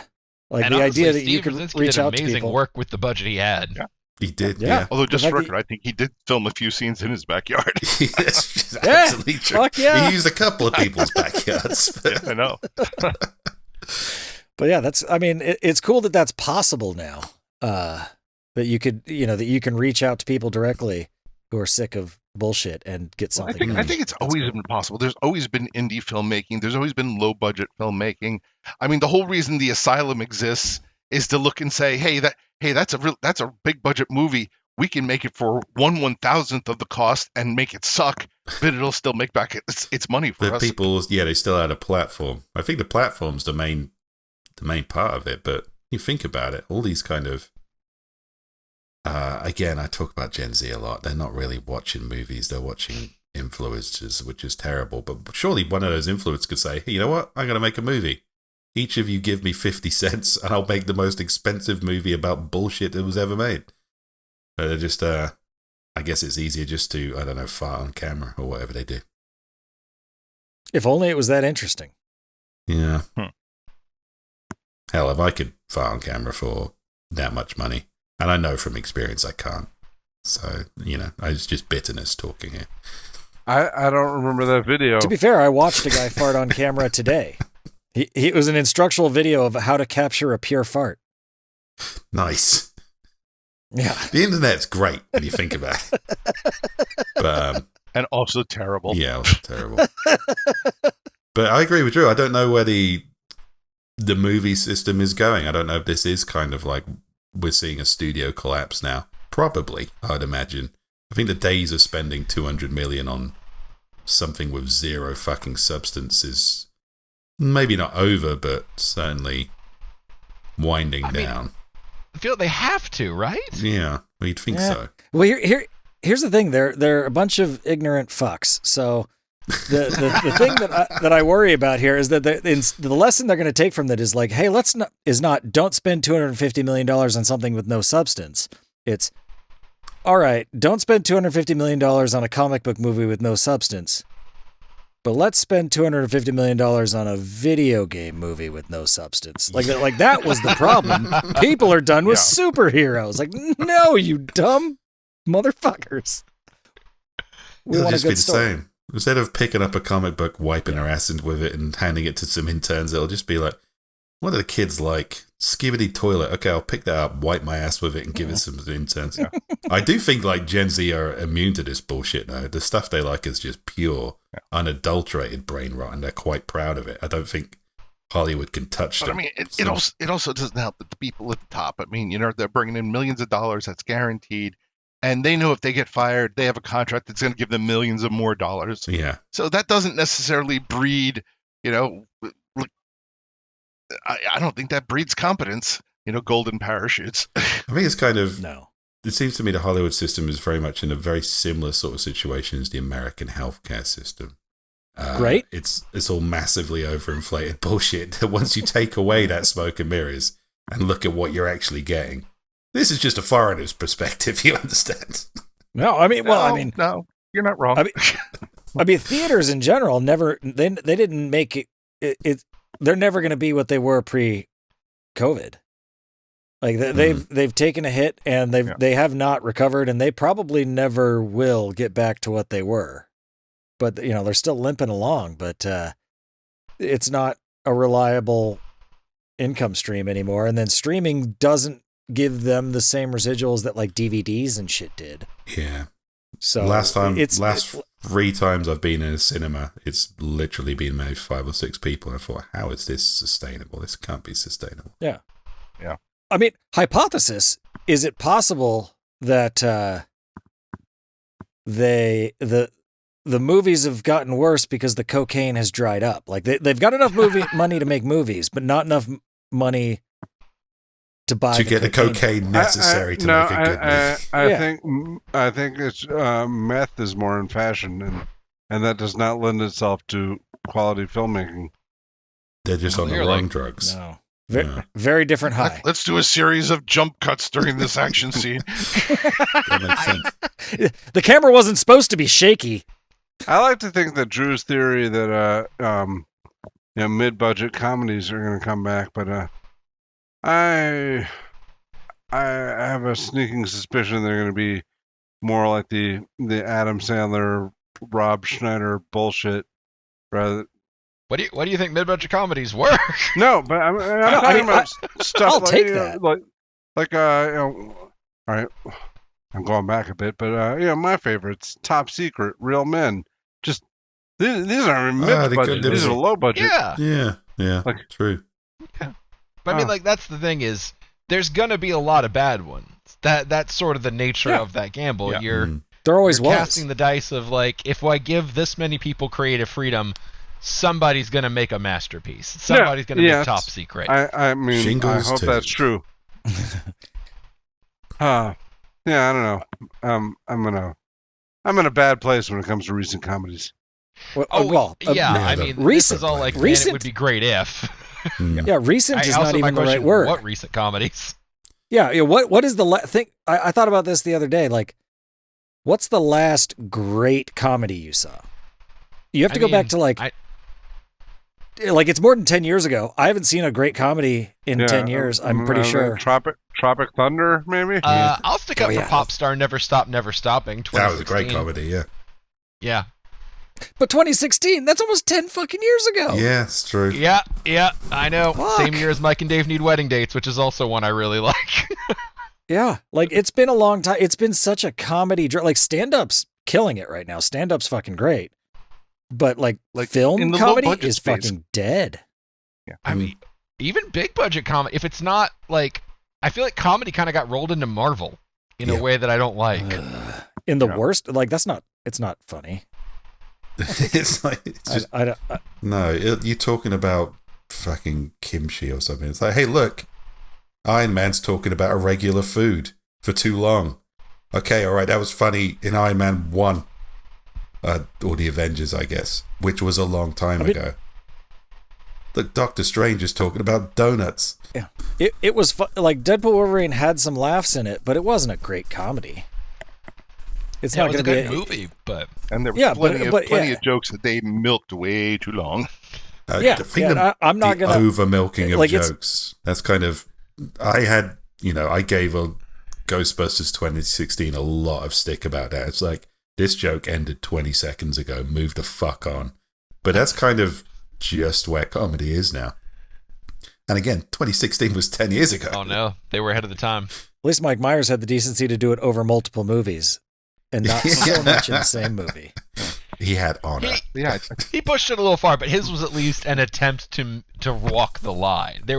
Like, and the honestly, idea that Steve you could Brzezinski reach did out to amazing people. work with the budget he had. Yeah. He did, yeah. Although, just for record, I think he did film a few scenes in his backyard. Yes, absolutely true. Fuck yeah. He used a couple of people's backyards. Yeah, I know. But yeah, it's cool that that's possible now. That you could, that you can reach out to people directly who are sick of bullshit and get something. I think it's always been possible. There's always been indie filmmaking. There's always been low budget filmmaking. I mean, the whole reason The Asylum exists is to look and say, hey, that's a big budget movie. We can make it for 1/1000th of the cost and make it suck, but it'll still make back its money for us. People, they still had a platform. I think the platform's the main part of it. But you think about it, all these kind of again, I talk about Gen Z a lot. They're not really watching movies; they're watching influencers, which is terrible. But surely one of those influencers could say, "Hey, you know what? I'm going to make a movie. Each of you give me 50 cents, and I'll make the most expensive movie about bullshit that was ever made." They're just, I guess it's easier just to, I don't know, fart on camera or whatever they do. If only it was that interesting. Yeah. Hell, if I could fart on camera for that much money, and I know from experience I can't. So, it's just bitterness talking here. I don't remember that video. To be fair, I watched a guy fart on camera today. It was an instructional video of how to capture a pure fart. Nice. Yeah. The internet's great when you think about it. But, and also terrible. Yeah, also terrible. But I agree with Drew. I don't know where the movie system is going. I don't know if this is kind of like we're seeing a studio collapse now. Probably, I'd imagine. I think the days of spending $200 million on something with zero fucking substance is maybe not over, but certainly winding down. I feel they have to, right? Yeah, you'd think so. Well, here's the thing. They're a bunch of ignorant fucks. So the thing that I worry about here is that the lesson they're going to take from that is like, hey, don't spend $250 million on something with no substance. It's all right. Don't spend $250 million on a comic book movie with no substance. but let's spend $250 million on a video game movie with no substance. Like that was the problem. People are done with superheroes. Like, no, you dumb motherfuckers. We It'll want a just be good the story. same. Instead of picking up a comic book, wiping our asses with it, and handing it to some interns, it'll just be like, what are the kids like? Skibidi toilet. Okay, I'll pick that up, wipe my ass with it, and give it some interns. Yeah. I do think like Gen Z are immune to this bullshit though. The stuff they like is just pure, unadulterated brain rot, and they're quite proud of it. I don't think Hollywood can touch But them. I mean, it also doesn't help that the people at the top. I mean, they're bringing in millions of dollars. That's guaranteed, and they know if they get fired, they have a contract that's going to give them millions of more dollars. Yeah. So that doesn't necessarily breed, I don't think that breeds competence. Golden parachutes. I think it's kind of No. It seems to me the Hollywood system is very much in a very similar sort of situation as the American healthcare system. Great. It's all massively overinflated bullshit. Once you take away that smoke and mirrors and look at what you're actually getting, this is just a foreigner's perspective. You understand? No, I mean, no, you're not wrong. I mean, theaters in general never they didn't make it. They're never going to be what they were pre-COVID. Like they've taken a hit and they have not recovered, and they probably never will get back to what they were. But they're still limping along. But it's not a reliable income stream anymore. And then streaming doesn't give them the same residuals that like DVDs and shit did. Yeah. So last 3 times I've been in a cinema, it's literally been maybe 5 or 6 people. And I thought, how is this sustainable? This can't be sustainable. Yeah. Yeah. I mean, hypothesis, is it possible that the movies have gotten worse because the cocaine has dried up? Like they've got enough money to make movies, but not enough money to buy to get the cocaine necessary to make a good movie. I think it's meth is more in fashion, and that does not lend itself to quality filmmaking. They're just on the wrong drugs. No. Very different high. Let's do a series of jump cuts during this action scene. That makes sense. The camera wasn't supposed to be shaky. I like to think that Drew's theory that mid-budget comedies are going to come back, but I have a sneaking suspicion they're going to be more like the Adam Sandler, Rob Schneider bullshit rather. What do you think mid-budget comedies work? No, but I'm talking about stuff I'll like take that. All right, I'm going back a bit, but my favorites: Top Secret, Real Men. Just these aren't mid-budget; these are low budget. Yeah. Like, true. Yeah. But I mean, that's the thing is, there's gonna be a lot of bad ones. That's sort of the nature of that gamble. Yeah. There always was. Casting the dice of like, if I give this many people creative freedom, somebody's gonna make a masterpiece. Somebody's gonna make Top Secret. I mean, Shingles I hope too. that's true. I don't know. I'm in a bad place when it comes to recent comedies. I mean, this is all like, man, it would be great if. Yeah, recent is not even the right word. What recent comedies? Yeah. What is the thing? I thought about this the other day. Like, what's the last great comedy you saw? You have to go back to like it's more than 10 years ago. I haven't seen a great comedy in 10 years. I'm pretty sure. Tropic Thunder, maybe. I'll stick up for Pop Star Never Stop, Never Stopping. That was a great comedy. Yeah. Yeah. But 2016, that's almost 10 fucking years ago. Yeah, it's true. Yeah, I know. Fuck. Same year as Mike and Dave Need Wedding Dates, which is also one I really like. Yeah, like it's been a long time. It's been such a comedy. Like stand-up's killing it right now. Stand-up's fucking great. But like film in the comedy low-budget is space. fucking dead. Yeah. I mean, even big budget comedy, if it's not like, I feel like comedy kind of got rolled into Marvel in a way that I don't like. In the worst, like it's not funny. It's like, it's just, no, you're talking about fucking kimchi or something. It's like, hey, look, Iron Man's talking about a regular food for too long. Okay, all right, that was funny in Iron Man 1. Or the Avengers, I guess, which was a long time ago. Look, Doctor Strange is talking about donuts. Yeah, it was like Deadpool Wolverine had some laughs in it, but it wasn't a great comedy. It's Yeah, not it was going a to be good movie, but And there was Yeah, plenty of jokes that they milked way too long. Yeah, I think I'm not the gonna over milking of like, it's- jokes. That's kind of. I gave a Ghostbusters 2016 a lot of stick about that. It's like, this joke ended 20 seconds ago. Move the fuck on. But that's kind of just where comedy is now. And again, 2016 was 10 years ago. oh no, they were ahead of the time. At least Mike Myers had the decency to do it over multiple movies and not so much in the same movie. He had honor. Yeah, He pushed it a little far, but his was at least an attempt to walk the line. There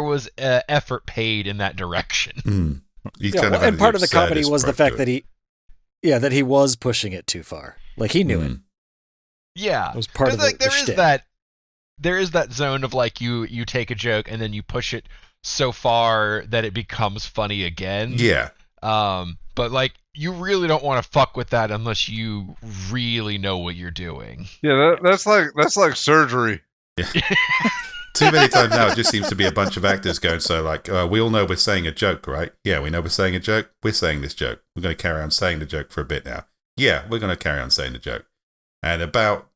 was effort paid in that direction. He's Yeah, kind well, of and part of the comedy sadist was the approach fact to that he was pushing it too far. Like, he knew it. Yeah, It was part of like the shtick. there is that zone of like you take a joke and then you push it so far that it becomes funny again. Yeah. But like, you really don't want to fuck with that unless you really know what you're doing. Yeah, that's like surgery. Too many times now, it just seems to be a bunch of actors going, so like, we all know we're saying a joke, right? Yeah, we know we're saying a joke. We're saying this joke. We're going to carry on saying the joke for a bit now. Yeah, we're going to carry on saying the joke. And about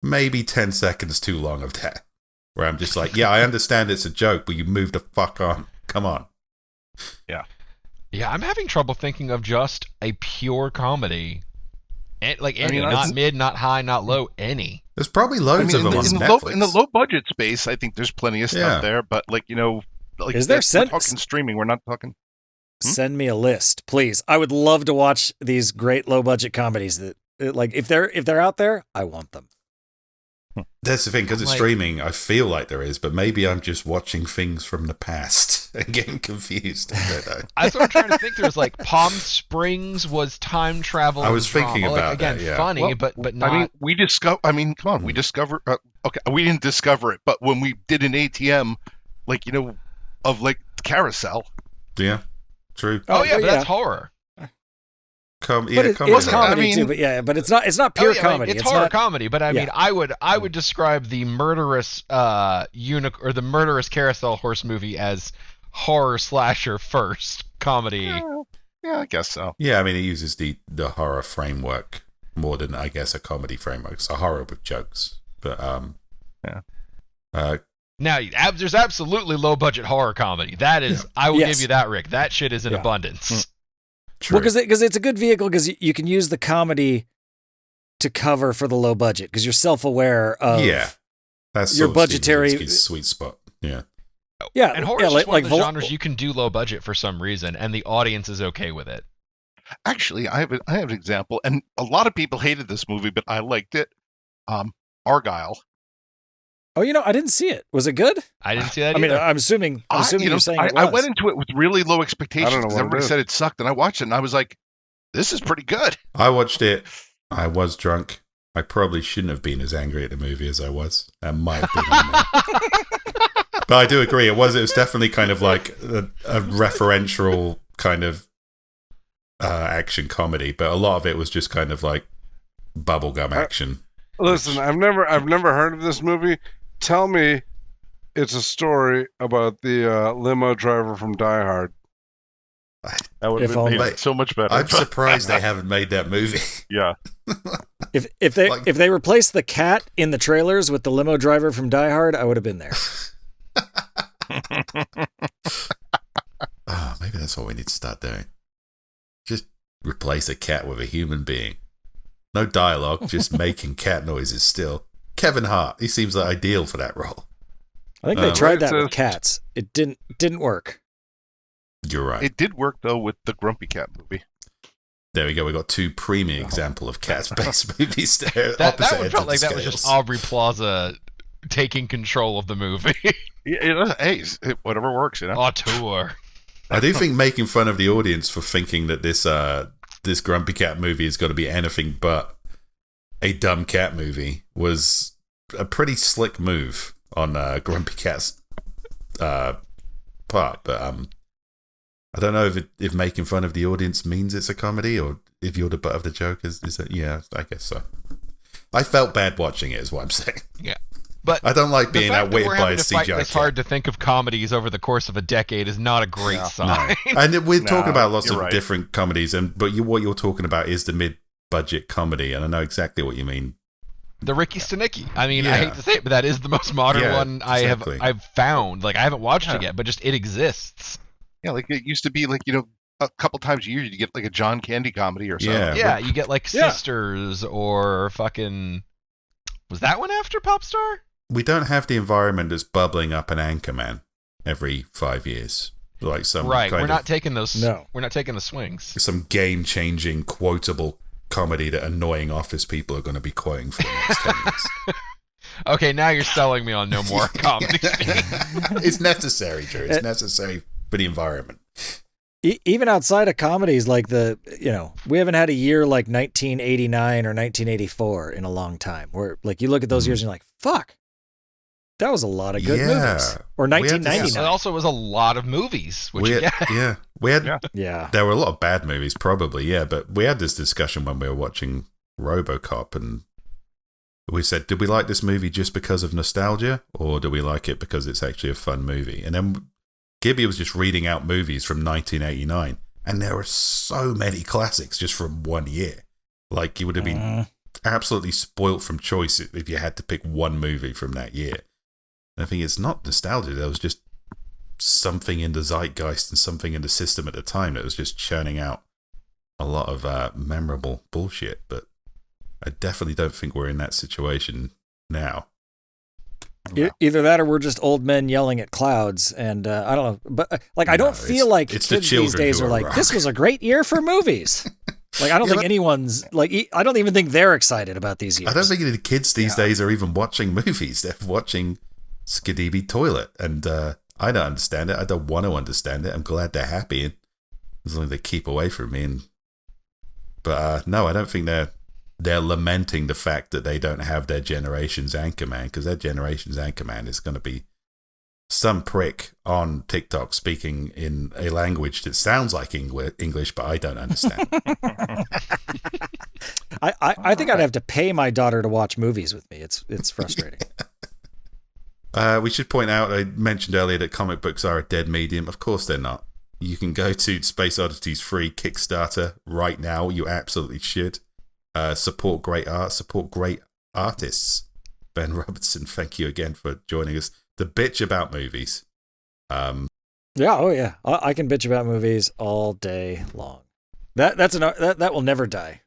maybe 10 seconds too long of that, where I'm just like, yeah, I understand it's a joke, but you move the fuck on. Come on. Yeah, I'm having trouble thinking of just a pure comedy. Like any, not mid, not high, not low, any. There's probably loads of them on Netflix. in the low budget space, I think there's plenty of stuff there. But like Is there we're talking streaming. We're not talking. Send me a list, please. I would love to watch these great low budget comedies that, like, if they're out there, I want them. That's the thing, because it's streaming, I feel like there is, but maybe I'm just watching things from the past and getting confused. I don't know. That's what I'm trying to think. There's like Palm Springs was time travel. I was and drama. thinking Like, about again, that, yeah. funny, Well, but not. I mean, come on. We discovered. Okay, we didn't discover it, but when we did an ATM, of like Carousel. Yeah, true. oh yeah, but that's horror. But it's comedy too. But it's not pure comedy. It's horror comedy, but I mean, I would describe the murderous or the murderous carousel horse movie as horror slasher first comedy. Yeah, I guess so. Yeah, I mean, it uses the horror framework more than, I guess, a comedy framework. It's a horror with jokes. But, now, there's absolutely low budget horror comedy. That is, I will give you that, Rick. That shit is in abundance. true. Well, because it's a good vehicle because you can use the comedy to cover for the low budget because you're self-aware of that's your sort of budgetary Steve Zisske's sweet spot. Yeah. Yeah, And horror is just one of the genres you can do low budget for some reason, and the audience is okay with it. Actually, I have an example, and a lot of people hated this movie, but I liked it. Argyle. Oh, I didn't see it. Was it good? I didn't see that I mean, either. I'm assuming you're saying it was. I went into it with really low expectations I don't know because what it everybody is. said it sucked, and I watched it, and I was like, "This is pretty good." I watched it. I was drunk. I probably shouldn't have been as angry at the movie as I was. That might have been on me. But I do agree. It was definitely kind of like a referential kind of action comedy, but a lot of it was just kind of like bubblegum action. Listen, I've never heard of this movie. Tell me, it's a story about the limo driver from Die Hard. That would If have made only. it so much better. I'm surprised they haven't made that movie. Yeah. If they replaced the cat in the trailers with the limo driver from Die Hard, I would have been there. Oh, maybe that's what we need to start doing. Just replace a cat with a human being. No dialogue, just making cat noises still. Kevin Hart, he seems like ideal for that role. I think they tried that with racist. cats. It didn't work. You're right. It did work though with the Grumpy Cat movie. There we go. We got two premium example of cat-based movies there. that opposite one ends felt of like the that was just scales. Aubrey Plaza taking control of the movie. Hey, whatever works, Auteur. I do think making fun of the audience for thinking that this Grumpy Cat movie has got to be anything but a dumb cat movie was a pretty slick move on Grumpy Cat's part. But I don't know if making fun of the audience means it's a comedy or if you're the butt of the joke. Is that? Yeah, I guess so. I felt bad watching it, is what I'm saying. Yeah. But I don't like the being fact that outwitted we're by a having to fight CGI this cat. hard to think of comedies over the course of a decade is not a great sign. And we're talking about lots you're of right. different comedies, but what you're talking about is the mid-budget comedy, and I know exactly what you mean. The Ricky Stenicki. I mean, Yeah. I hate to say it, but that is the most modern Yeah, one exactly. I've found. Like, I haven't watched it Yeah. yet, but just it exists. Yeah, like it used to be like, a couple times a year you get like a John Candy comedy or something. Yeah. Yeah, you get like Yeah. Sisters or fucking. Was that one after Popstar? We don't have the environment that's bubbling up an Anchorman every 5 years, like some Right. kind We're of not taking those. No. We're not taking the swings. some game-changing, quotable comedy that annoying office people are going to be quoting for the next 10 years. Okay, now you're selling me on no more comedy. It's necessary, Drew. It's necessary for the environment. Even outside of comedies, like we haven't had a year like 1989 or 1984 in a long time. Where like you look at those years and you're like, fuck, that was a lot of good movies. Or We had this- 1999. It also was a lot of movies, which We had, yeah. we had. Yeah. Yeah. There were a lot of bad movies, probably, yeah. But we had this discussion when we were watching RoboCop, and we said, did we like this movie just because of nostalgia, or do we like it because it's actually a fun movie? And then Gibby was just reading out movies from 1989, and there were so many classics just from 1 year. Like, you would have been absolutely spoilt from choice if you had to pick one movie from that year. And I think it's not nostalgia. There was just something in the zeitgeist and something in the system at the time that was just churning out a lot of memorable bullshit. But I definitely don't think we're in that situation now. Either that or we're just old men yelling at clouds, and I don't know. But like, I don't feel like it's the kids these children days who are are like, wrong. this was a great year for movies. Like, I don't think anyone's like, I don't even think they're excited about these years. I don't think the kids these days are even watching movies. They're watching Skidooby Toilet, and I don't understand it. I don't want to understand it. I'm glad they're happy, and as long as they keep away from me. But no, I don't think they're lamenting the fact that they don't have their generation's Anchorman, because their generation's Anchorman is going to be some prick on TikTok speaking in a language that sounds like English, but I don't understand. I think I'd have to pay my daughter to watch movies with me. It's frustrating. We should point out, I mentioned earlier that comic books are a dead medium. Of course they're not. You can go to Space Oddities free Kickstarter right now. You absolutely should. Support great art, support great artists. Ben Robertson, thank you again for joining us to bitch about movies. Yeah, oh yeah. I can bitch about movies all day long. That will never die.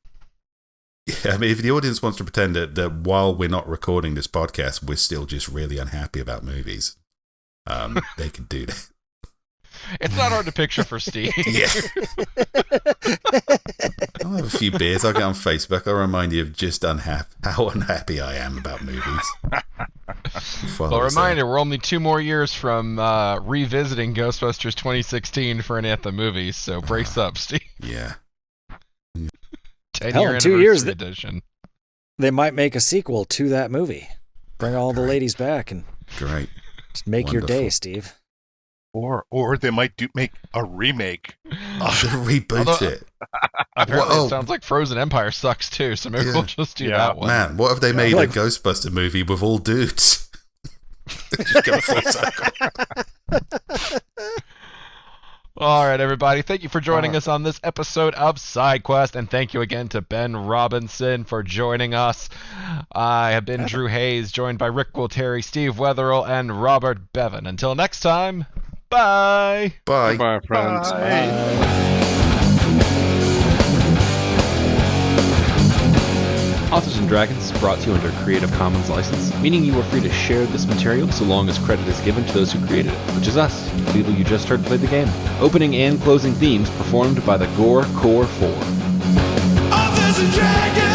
Yeah, I mean, if the audience wants to pretend that while we're not recording this podcast, we're still just really unhappy about movies, they can do that. It's not hard to picture for Steve. Yeah. I'll have a few beers. I'll get on Facebook. I'll remind you of just how unhappy I am about movies. Well, a reminder, we're only 2 more years from revisiting Ghostbusters 2016 for an Anthem movie, so brace up, Steve. Yeah. 10-year Hell, in 2 years, edition. They might make a sequel to that movie. Bring all the ladies back and Great. just make your day, Steve. Or they might make a remake. Reboot it. Apparently, Whoa. it sounds like Frozen Empire sucks too, so maybe Yeah. we'll just do Yeah. that one. Man, what if they made Like- a Ghostbuster movie with all dudes? Just go full circle. All right, everybody. Thank you for joining us on this episode of SideQuest, and thank you again to Ben Robinson for joining us. I have been Drew Hayes, joined by Rick Gualtieri, Steve Wetherill, and Robert Bevan. Until next time, bye. Bye. Bye, friends. Authors and Dragons is brought to you under a Creative Commons license, meaning you are free to share this material so long as credit is given to those who created it, which is us, the people you just heard play the game. Opening and closing themes performed by the Gore Core 4. Authors and dragons!